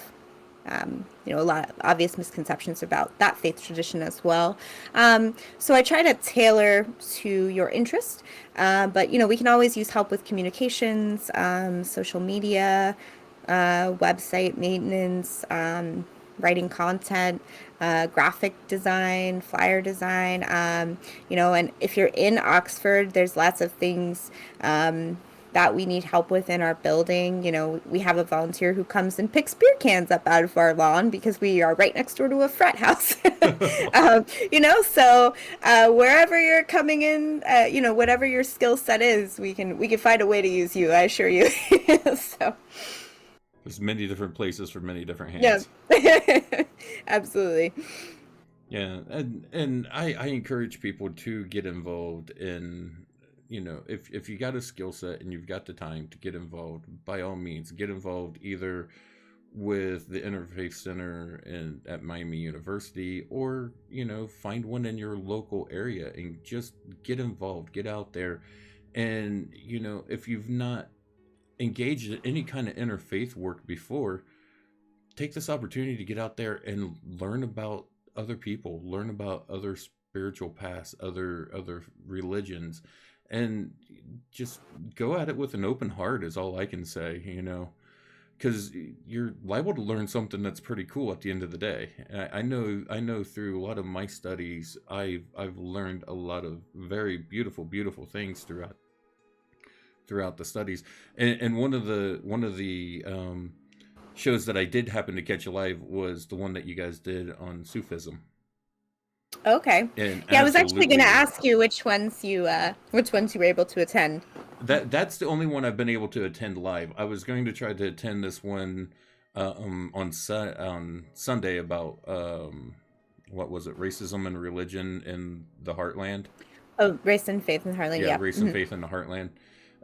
a lot of obvious misconceptions about that faith tradition as well. So I try to tailor to your interest, but we can always use help with communications, social media, website maintenance, writing content, graphic design, flyer design. And if you're in Oxford, there's lots of things that we need help with in our building. We have a volunteer who comes and picks beer cans up out of our lawn because we are right next door to a frat house. So wherever you're coming in, whatever your skill set is, we can find a way to use you. I assure you. So. There's many different places for many different Yeah. hands. Absolutely. Yeah, and I encourage people to get involved in, if you got a skill set and you've got the time to get involved, by all means, get involved either with the Interfaith Center at Miami University, or find one in your local area and just get involved, get out there. And if you've not engaged in any kind of interfaith work before, take this opportunity to get out there and learn about other people, learn about other spiritual paths, other religions, and just go at it with an open heart is all I can say, because you're liable to learn something that's pretty cool at the end of the day. I know through a lot of my studies, I've learned a lot of very beautiful things throughout the studies. And one of the shows that I did happen to catch alive was the one that you guys did on Sufism. Okay. And Yeah, I was actually going to absolutely, ask you which ones you were able to attend. that's the only one I've been able to attend live. I was going to try to attend this one on Sunday about what was it, racism and religion in the heartland. Oh, Race and Faith in Harlan. Yeah, Yeah. race and faith in the heartland.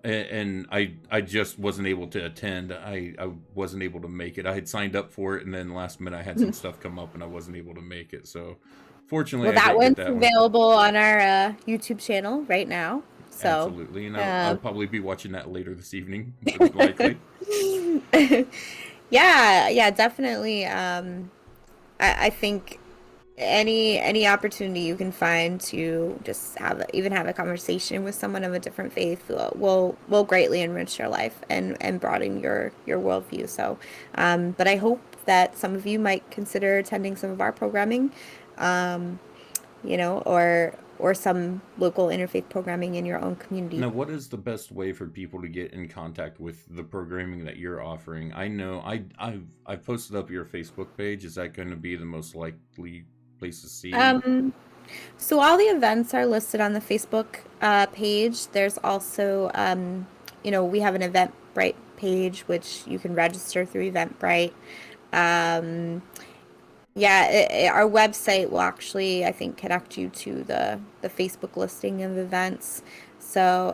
And I just wasn't able to attend. I wasn't able to make it. I had signed up for it, and then last minute I had some stuff come up, and I wasn't able to make it. So fortunately, Well, I that did get one's that one. available on our YouTube channel right now. So, Absolutely, and I'll um, probably be watching that later this evening, most likely. yeah, definitely. I think any opportunity you can find to just even have a conversation with someone of a different faith will greatly enrich your life and broaden your worldview. So, but I hope that some of you might consider attending some of our programming, um, or some local interfaith programming in your own community. Now, what is the best way for people to get in contact with the programming that you're offering? I know I've posted up your Facebook page. Is that going to be the most likely place to see? Um, so all the events are listed on the Facebook page. There's also, we have an Eventbrite page, which you can register through Eventbrite. Um, yeah, our website will actually, I think, connect you to the Facebook listing of events. So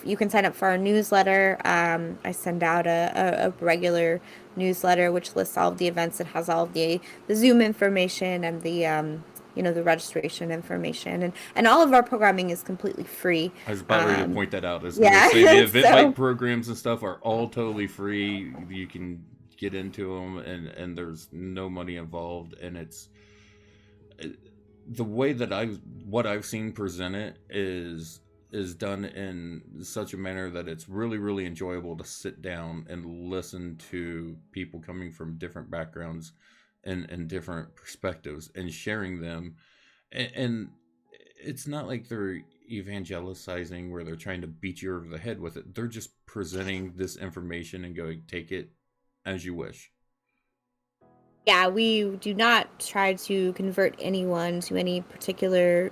you can sign up for our newsletter. I send out a regular newsletter which lists all of the events. It has all of the Zoom information and the registration information, and all of our programming is completely free. I was about ready to Um, point that out. I was going to yeah, say the Eventbrite so programs and stuff are all totally free. You can get into them, and there's no money involved. And it's the way that what I've seen presented is done in such a manner that it's really enjoyable to sit down and listen to people coming from different backgrounds and different perspectives and sharing them. And it's not like they're evangelizing where they're trying to beat you over the head with it. They're just presenting this information and going, take it as you wish. yeah, we do not try to convert anyone to any particular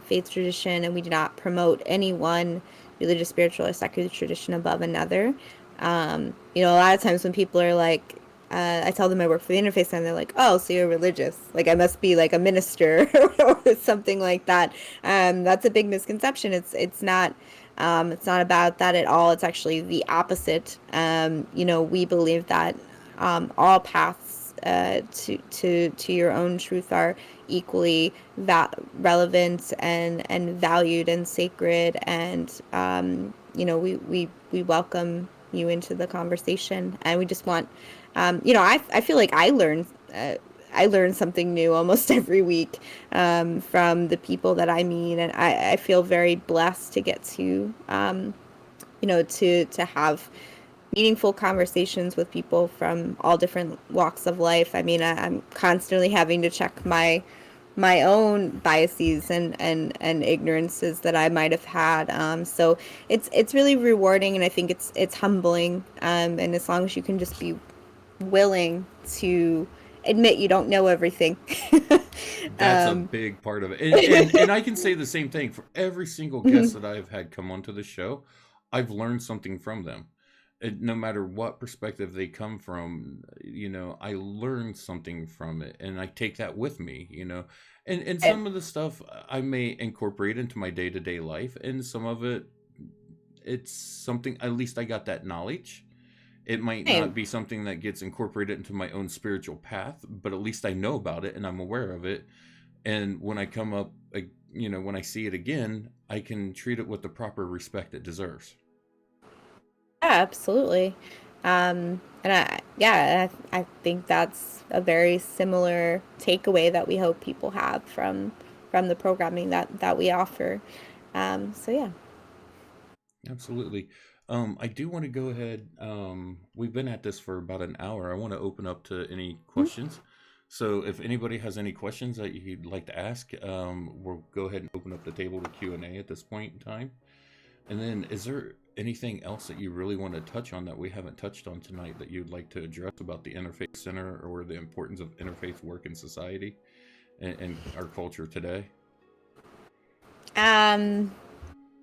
faith tradition, and we do not promote any one religious, spiritual, or secular tradition above another. A lot of times when people are like, I tell them I work for the Interfaith Center, they're like, "Oh, so you're religious? Like I must be like a minister or something like that." That's a big misconception. It's not. It's not about that at all. It's actually the opposite. We believe that all paths to your own truth are equally relevant and valued and sacred, and we welcome you into the conversation, and we just want I feel like I learn something new almost every week from the people that I meet, and I feel very blessed to get to to have meaningful conversations with people from all different walks of life. I mean, I'm constantly having to check my own biases and ignorances that I might have had. So it's really rewarding, and I think it's humbling. And as long as you can just be willing to admit you don't know everything. That's a um, big part of it. And I can say the same thing for every single guest that I've had come onto the show. I've learned something from them. And no matter what perspective they come from, I learn something from it and I take that with me. And some of the stuff I may incorporate into my day-to-day life, and some of it, it's something, at least I got that knowledge. It might not Same. be something that gets incorporated into my own spiritual path, but at least I know about it and I'm aware of it. And when I come up, when I see it again, I can treat it with the proper respect it deserves. Yeah, absolutely. And I think that's a very similar takeaway that we hope people have from the programming that we offer. So yeah. Absolutely. I do want to go ahead. We've been at this for about an hour. I want to open up to any questions. So if anybody has any questions that you'd like to ask, we'll go ahead and open up the table to Q&A at this point in time. And then, is there anything else that you really want to touch on that we haven't touched on tonight that you'd like to address about the Interfaith Center or the importance of interfaith work in society and our culture today? Um,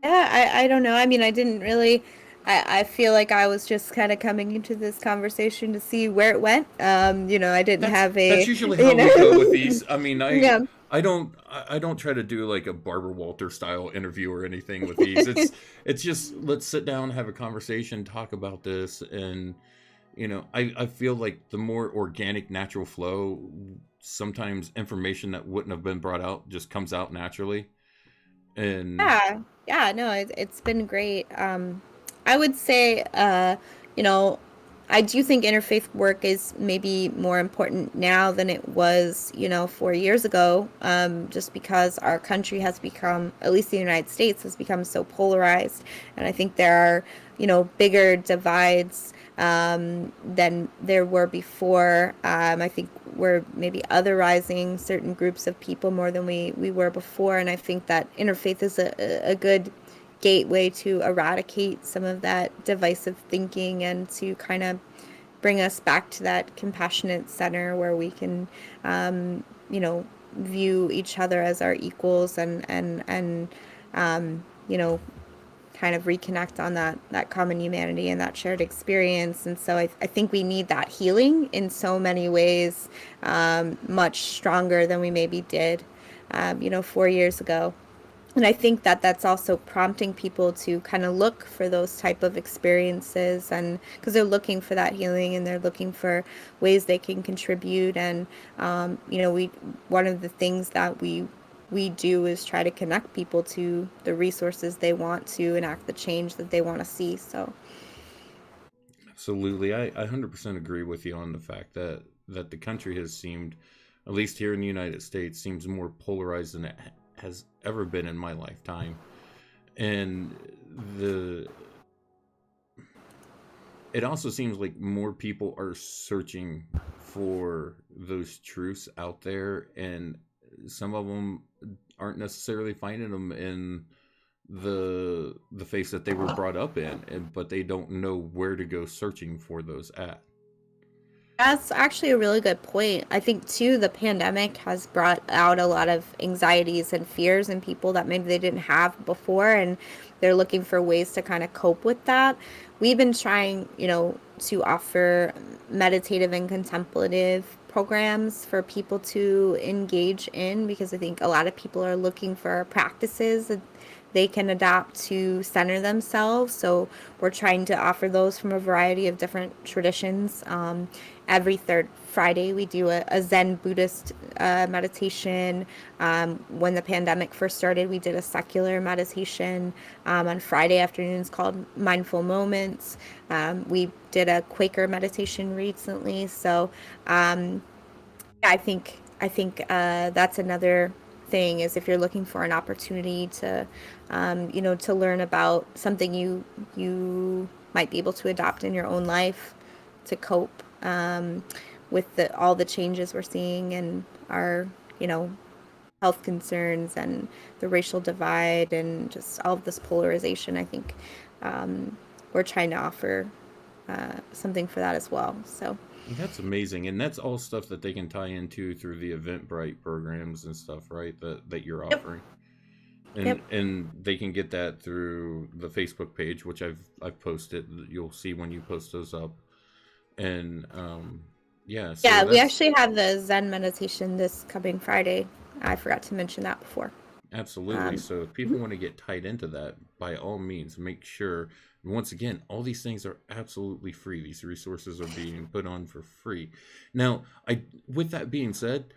yeah, I don't know. I mean, I didn't really. I feel like I was just kind of coming into this conversation to see where it went. I didn't That's have that's a, usually you how we go with know, these. I mean, I yeah. I don't I don't try to do like a Barbara Walter style interview or anything with these. It's just let's sit down, have a conversation, talk about this, and I feel like the more organic, natural flow, sometimes information that wouldn't have been brought out just comes out naturally. And Yeah, yeah, no, it's been great. I would say, you know, I do think interfaith work is maybe more important now than it was, 4 years ago, just because our country has become, at least the United States, has become so polarized. And I think there are, bigger divides than there were before. I think we're maybe otherizing certain groups of people more than we were before. And I think that interfaith is a good gateway to eradicate some of that divisive thinking and to kind of bring us back to that compassionate center where we can, you know, view each other as our equals and you know, kind of reconnect on that common humanity and that shared experience. And so I think we need that healing in so many ways, much stronger than we maybe did, 4 years ago. And I think that that's also prompting people to kind of look for those type of experiences, and because they're looking for that healing and they're looking for ways they can contribute. And we one of the things that we do is try to connect people to the resources they want to enact the change that they want to see. So absolutely, I 100% agree with you on the fact that the country has seemed, at least here in the United States, seems more polarized than it has ever been in my lifetime. And the it also seems like more people are searching for those truths out there, and some of them aren't necessarily finding them in the face that they were brought up in, but they don't know where to go searching for those at. that's actually a really good point. I think too the pandemic has brought out a lot of anxieties and fears in people that maybe they didn't have before, and they're looking for ways to kind of cope with that. We've been trying, to offer meditative and contemplative programs for people to engage in, because I think a lot of people are looking for practices they can adapt to center themselves. So we're trying to offer those from a variety of different traditions. Every third Friday, we do a Zen Buddhist meditation. When the pandemic first started, we did a secular meditation on Friday afternoons called Mindful Moments. We did a Quaker meditation recently. So I think that's another thing is if you're looking for an opportunity to, to learn about something you might be able to adopt in your own life to cope with all the changes we're seeing and our, you know, health concerns and the racial divide and just all of this polarization. I think we're trying to offer something for that as well. So. That's amazing, and that's all stuff that they can tie into through the Eventbrite programs and stuff, right? That you're Yep. offering, Yep. and they can get that through the Facebook page, which I've posted. You'll see when you post those up, and yeah, so Yeah, we that's actually have the Zen meditation this coming Friday. I forgot to mention that before. absolutely. Um, So if people mhm. want to get tied into that, by all means, make sure. Once again, all these things are absolutely free. These resources are being put on for free. Now, with that being said,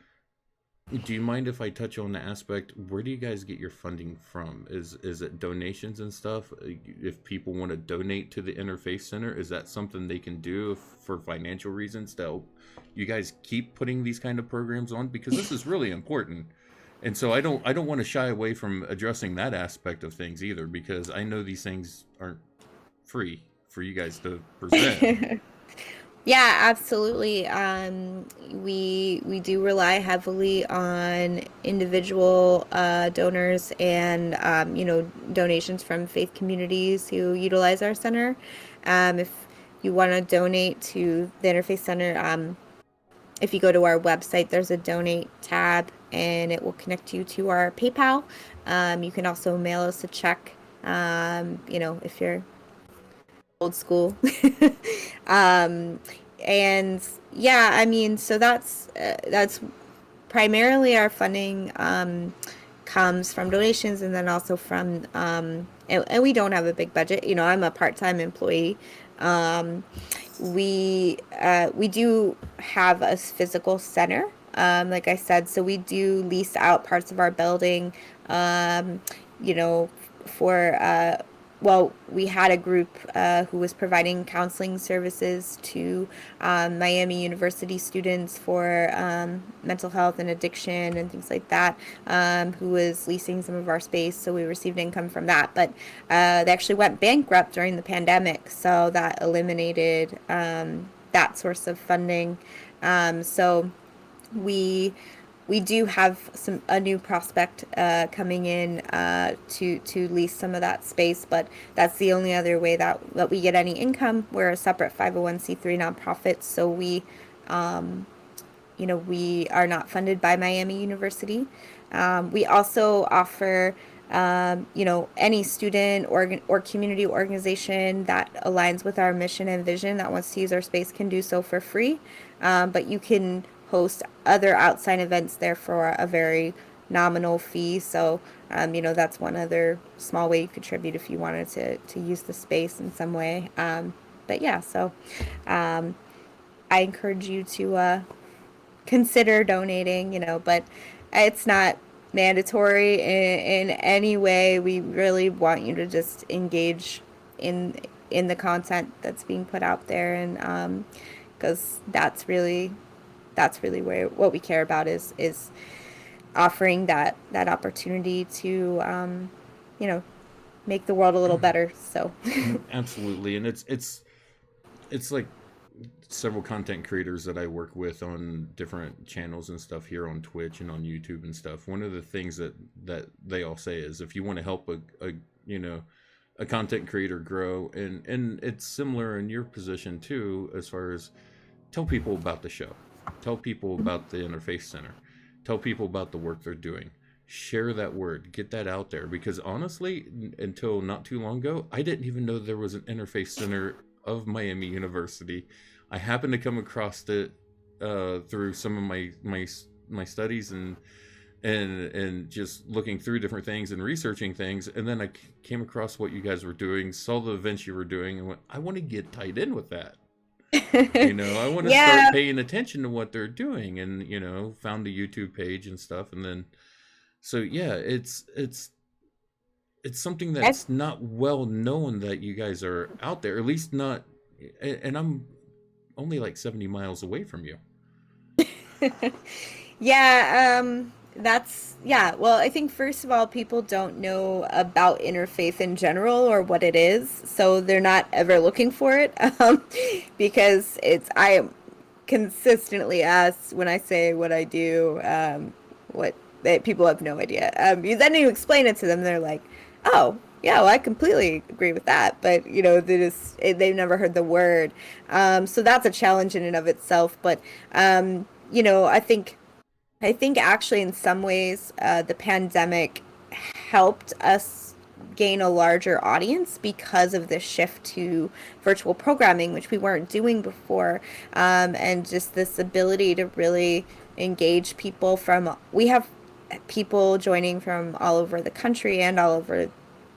do you mind if I touch on the aspect? Where do you guys get your funding from? Is it donations and stuff? If people want to donate to the Interfaith Center, is that something they can do for financial reasons to help you guys keep putting these kind of programs on? Because this is really important. And so I don't want to shy away from addressing that aspect of things either, because I know these things aren't free for you guys to present. Yeah, absolutely. We do rely heavily on individual donors and donations from faith communities who utilize our center. If you want to donate to the Interfaith Center, if you go to our website, there's a donate tab and it will connect you to our PayPal. You can also mail us a check, if you're old school. um, and yeah, I mean, so that's primarily our funding comes from donations and then also from and we don't have a big budget. You know, I'm a part-time employee. Um, we do have a physical center, like I said, so we do lease out parts of our building, um, you know, for well, we had a group who was providing counseling services to Miami University students for mental health and addiction and things like that, who was leasing some of our space. So we received income from that. But they actually went bankrupt during the pandemic, so that eliminated that source of funding. So we we do have a new prospect coming in to lease some of that space, but that's the only other way that we get any income. We're a separate 501c3 nonprofit, so we are not funded by Miami University. We also offer, any student or community organization that aligns with our mission and vision that wants to use our space can do so for free. But you can host other outside events there for a very nominal fee. So, that's one other small way you contribute if you wanted to use the space in some way. But yeah, so um, I encourage you to consider donating, but it's not mandatory in any way. We really want you to just engage in in the content that's being put out there, and because that's really where what we care about is offering that opportunity to you know make the world a little better. So Absolutely, and it's like several content creators that I work with on different channels and stuff here on Twitch and on YouTube and stuff. One of the things that they all say is if you want to help a you know a content creator grow, and it's similar in your position too, as far as tell people about the show, tell people about the Interfaith Center, tell people about the work they're doing, share that word, get that out there, because honestly, until not too long ago, I didn't even know there was an Interfaith Center of Miami University. I happened to come across it through some of my studies, and and just looking through different things and researching things, and then I came across what you guys were doing, saw the events you were doing, and went, I want to get tied in with that. I want to start Yeah. paying attention to what they're doing, and found the YouTube page and stuff, and then so yeah, it's something I that's not well known that you guys are out there, at least not, and I'm only like 70 miles away from you. Yeah, yeah. Well, I think first of all, people don't know about interfaith in general or what it is, so they're not ever looking for it. Because I am consistently asked when I say what I do, what that people have no idea. Then you explain it to them, they're like, "Oh, yeah, well, I completely agree with that," but they've never heard the word. So that's a challenge in and of itself. But I think actually in some ways, the pandemic helped us gain a larger audience because of this shift to virtual programming, which we weren't doing before, and just this ability to really engage people we have people joining from all over the country and all over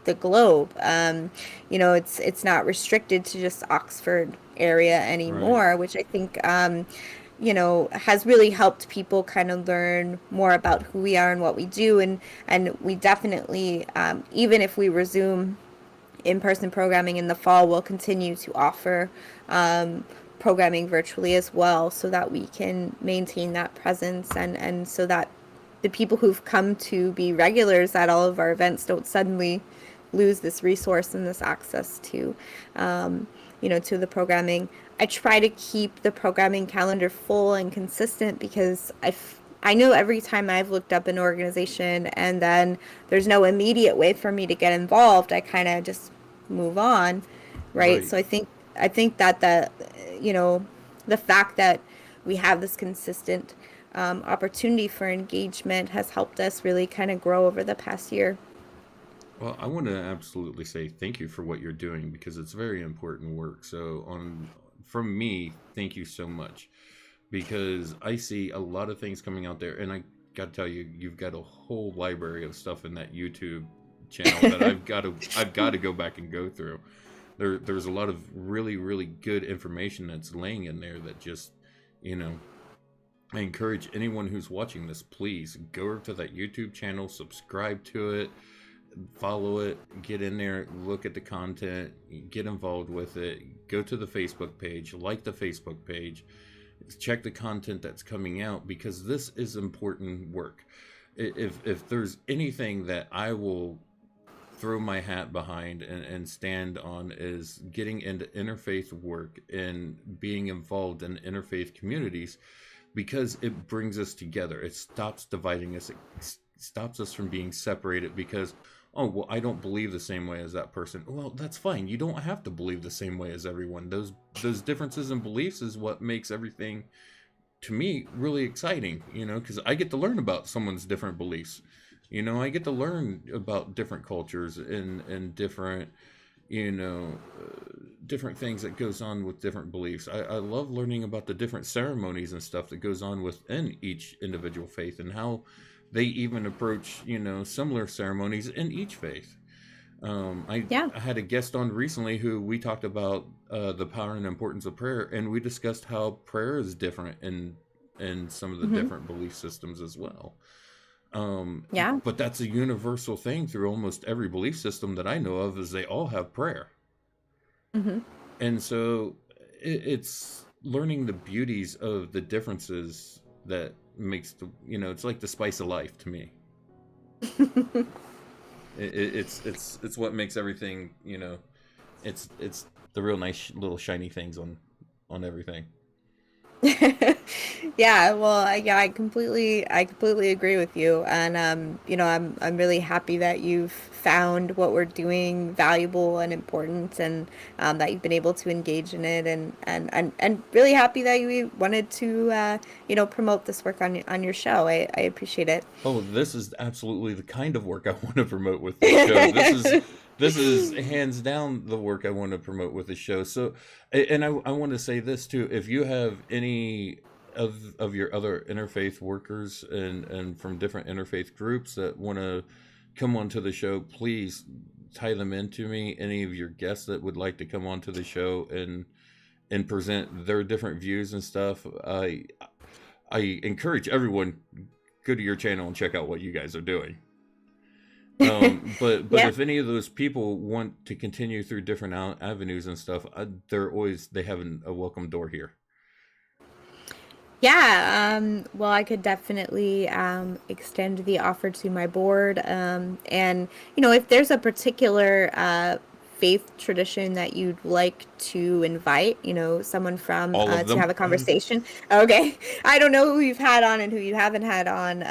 the globe. It's not restricted to just Oxford area Right. anymore, which I think has really helped people kind of learn more about who we are and what we do. And we definitely, even if we resume in-person programming in the fall, we'll continue to offer programming virtually as well, so that we can maintain that presence, and so that the people who've come to be regulars at all of our events don't suddenly lose this resource and this access to the programming. I try to keep the programming calendar full and consistent because I know every time I've looked up an organization and then there's no immediate way for me to get involved, I kind of just move on, right? Right. So I think that the fact that we have this consistent opportunity for engagement has helped us really kind of grow over the past year. Well, I want to absolutely say thank you for what you're doing because it's very important work. So, from me, thank you so much because I see a lot of things coming out there, and I got to tell you, you've got a whole library of stuff in that YouTube channel that I've got to go back and go through. There's a lot of really really good information that's laying in there that just, you know, I encourage anyone who's watching this, please go over to that YouTube channel, subscribe to it, follow it, get in there, look at the content, get involved with it, go to the Facebook page, like the Facebook page, check the content that's coming out because this is important work. If there's anything that I will throw my hat behind and stand on is getting into interfaith work and being involved in interfaith communities because it brings us together. It stops dividing us. It stops us from being separated because, oh, well, I don't believe the same way as that person. Well, that's fine. You don't have to believe the same way as everyone. Those differences in beliefs is what makes everything, to me, really exciting, because I get to learn about someone's different beliefs. I get to learn about different cultures and different, different things that goes on with different beliefs. I love learning about the different ceremonies and stuff that goes on within each individual faith and how they even approach, similar ceremonies in each faith. Yeah. I had a guest on recently who we talked about the power and importance of prayer, and we discussed how prayer is different in some of the Hmm. different belief systems as well. Um, Yeah. but that's a universal thing through almost every belief system that I know of is they all have prayer. Hmm. And so it's learning the beauties of the differences that makes it's like the spice of life to me. It's what makes everything, it's the real nice little shiny things on everything. Yeah, well, yeah, I completely agree with you, and I'm really happy that you've found what we're doing valuable and important, and that you've been able to engage in it, and really happy that you wanted to promote this work on your show. I appreciate it. Oh, this is absolutely the kind of work I want to promote with this show. This is hands down the work I want to promote with the show. So, and I want to say this too. If you have any of your other interfaith workers and from different interfaith groups that want to come onto the show, please tie them into me. Any of your guests that would like to come onto the show and present their different views and stuff, I encourage everyone, go to your channel and check out what you guys are doing. But Yeah. if any of those people want to continue through different avenues and stuff, they have a welcome door here. Yeah, well, I could definitely extend the offer to my board. And, if there's a particular faith tradition that you'd like to invite, someone from All of to have them. a conversation. Okay. I don't know who you've had on and who you haven't had on.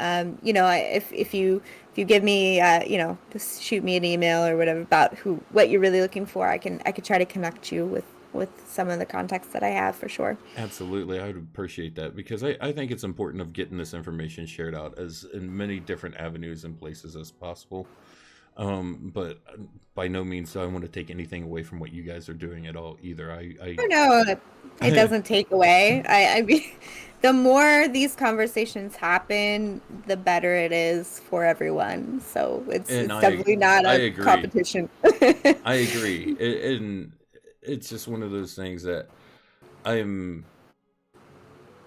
If you give me, just shoot me an email or whatever about what you're really looking for, I could try to connect you with some of the contacts that I have for sure. Absolutely, I would appreciate that because I think it's important of getting this information shared out as in many different avenues and places as possible. But by no means do I want to take anything away from what you guys are doing at all either. I know it I doesn't take away. I mean, the more these conversations happen, the better it is for everyone. So it's and it's definitely not I a agree. competition. I agree. And it's just one of those things that I'm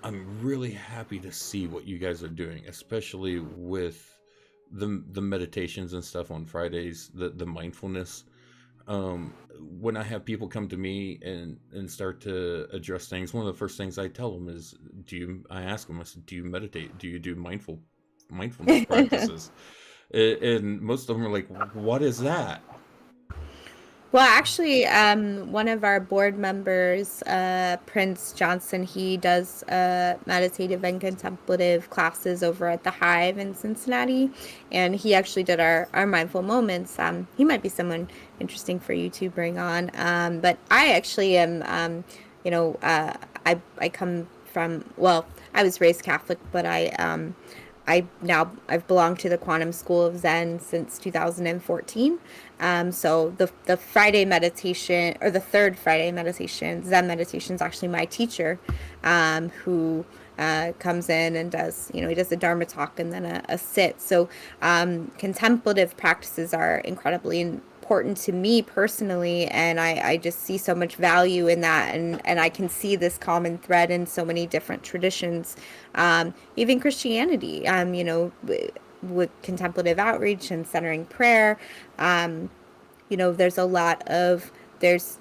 I'm really happy to see what you guys are doing, especially with the meditations and stuff on Fridays, the mindfulness. When I have people come to me and start to address things, one of the first things I tell them is, I ask them, I said, do you meditate? Do you do mindfulness practices? And most of them are like, what is that? Well, actually, one of our board members, Prince Johnson, he does meditative and contemplative classes over at the Hive in Cincinnati, and he actually did our mindful moments. He might be someone interesting for you to bring on. But I actually am, you know, uh, I come from, well, I was raised Catholic, but I've belonged to the Quantum School of Zen since 2014. So the Friday meditation, or the third Friday meditation, Zen meditation, is actually my teacher, who comes in and does, he does a Dharma talk and then a sit. So contemplative practices are incredibly important to me personally, and I just see so much value in that, and I can see this common thread in so many different traditions, even Christianity, with contemplative outreach and centering prayer. There's a lot of, there's,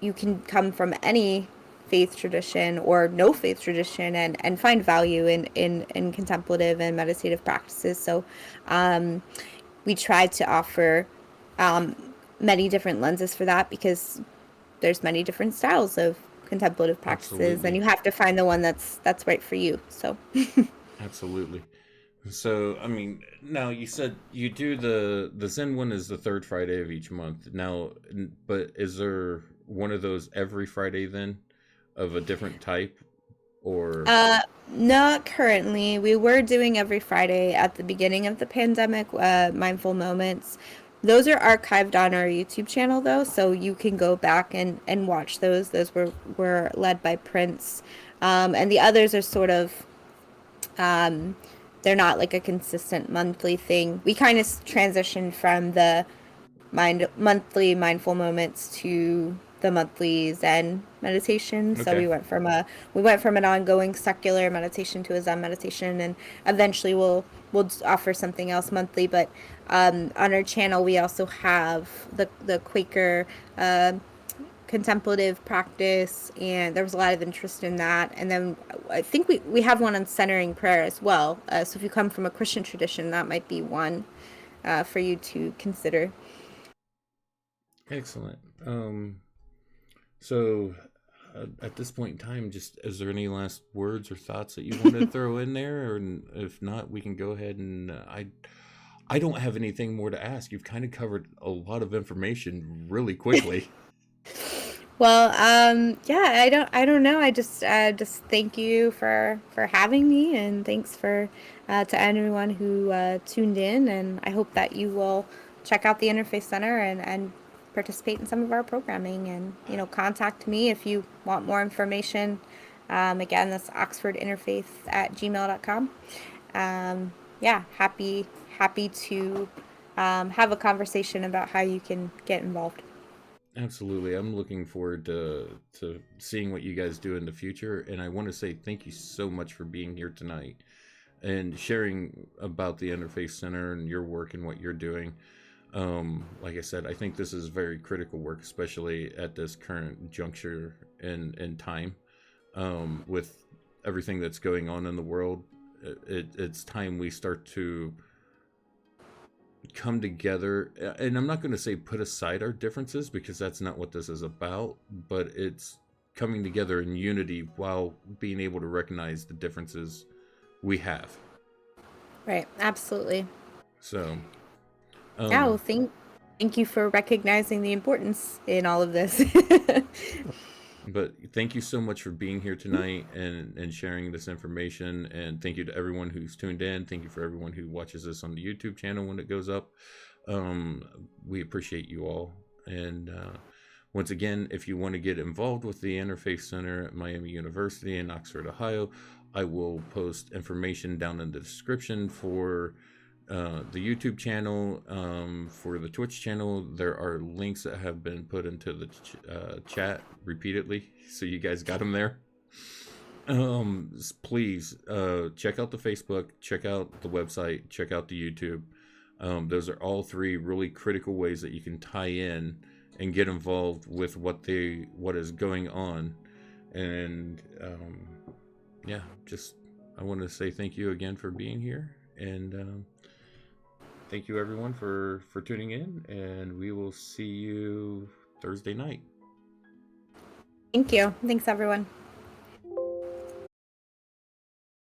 you can come from any faith tradition or no faith tradition and find value in contemplative and meditative practices. So we try to offer many different lenses for that, because there's many different styles of contemplative practices, and Absolutely. you have to find the one that's right for you. So Absolutely. So, I mean, now you said you do the Zen one is the third Friday of each month. Now, but is there one of those every Friday then, of a different type, or uh not currently. We were doing every Friday at the beginning of the pandemic, mindful moments. Those are archived on our YouTube channel though, so you can go back and watch those. Those were led by Prince. And the others are sort of, um, they're not like a consistent monthly thing. We kind of transitioned from the monthly mindful moments to the monthly Zen meditation. So okay, we went from an ongoing secular meditation to a Zen meditation, and eventually we'll offer something else monthly. But on our channel, we also have the Quaker contemplative practice, and there was a lot of interest in that. And then I think we have one on centering prayer as well. So if you come from a Christian tradition, that might be one for you to consider. excellent. So at this point in time, just is there any last words or thoughts that you want to throw in there, or if not, we can go ahead and I don't have anything more to ask. You've kind of covered a lot of information really quickly. Well, yeah, I don't know. I just thank you for having me, and thanks for to anyone who tuned in. And I hope that you will check out the Interfaith Center and participate in some of our programming. And contact me if you want more information Again, that's oxfordinterfaith@gmail.com. Yeah, happy to have a conversation about how you can get involved. Absolutely. I'm looking forward to seeing what you guys do in the future, and I want to say thank you so much for being here tonight and sharing about the Interfaith Center and your work and what you're doing. Like I said, I think this is very critical work, especially at this current juncture in time, with everything that's going on in the world. It's time we start to come together, and I'm not going to say put aside our differences, because that's not what this is about, but it's coming together in unity while being able to recognize the differences we have. Right, absolutely. So, Yeah, well, um, thank you for recognizing the importance in all of this. but thank you so much for being here tonight and sharing this information. And thank you to everyone who's tuned in. Thank you for everyone who watches this on the YouTube channel when it goes up. We appreciate you all. And once again, if you want to get involved with the Interfaith Center at Miami University in Oxford, Ohio, I will post information down in the description for the YouTube channel, for the Twitch channel. There are links that have been put into the chat repeatedly, so you guys got them there. Please check out the Facebook, check out the website, check out the YouTube. Those are all three really critical ways that you can tie in and get involved with what is going on. And yeah, just I want to say thank you again for being here, and thank you everyone for tuning in, and we will see you Thursday night. Thank you. Thanks, everyone.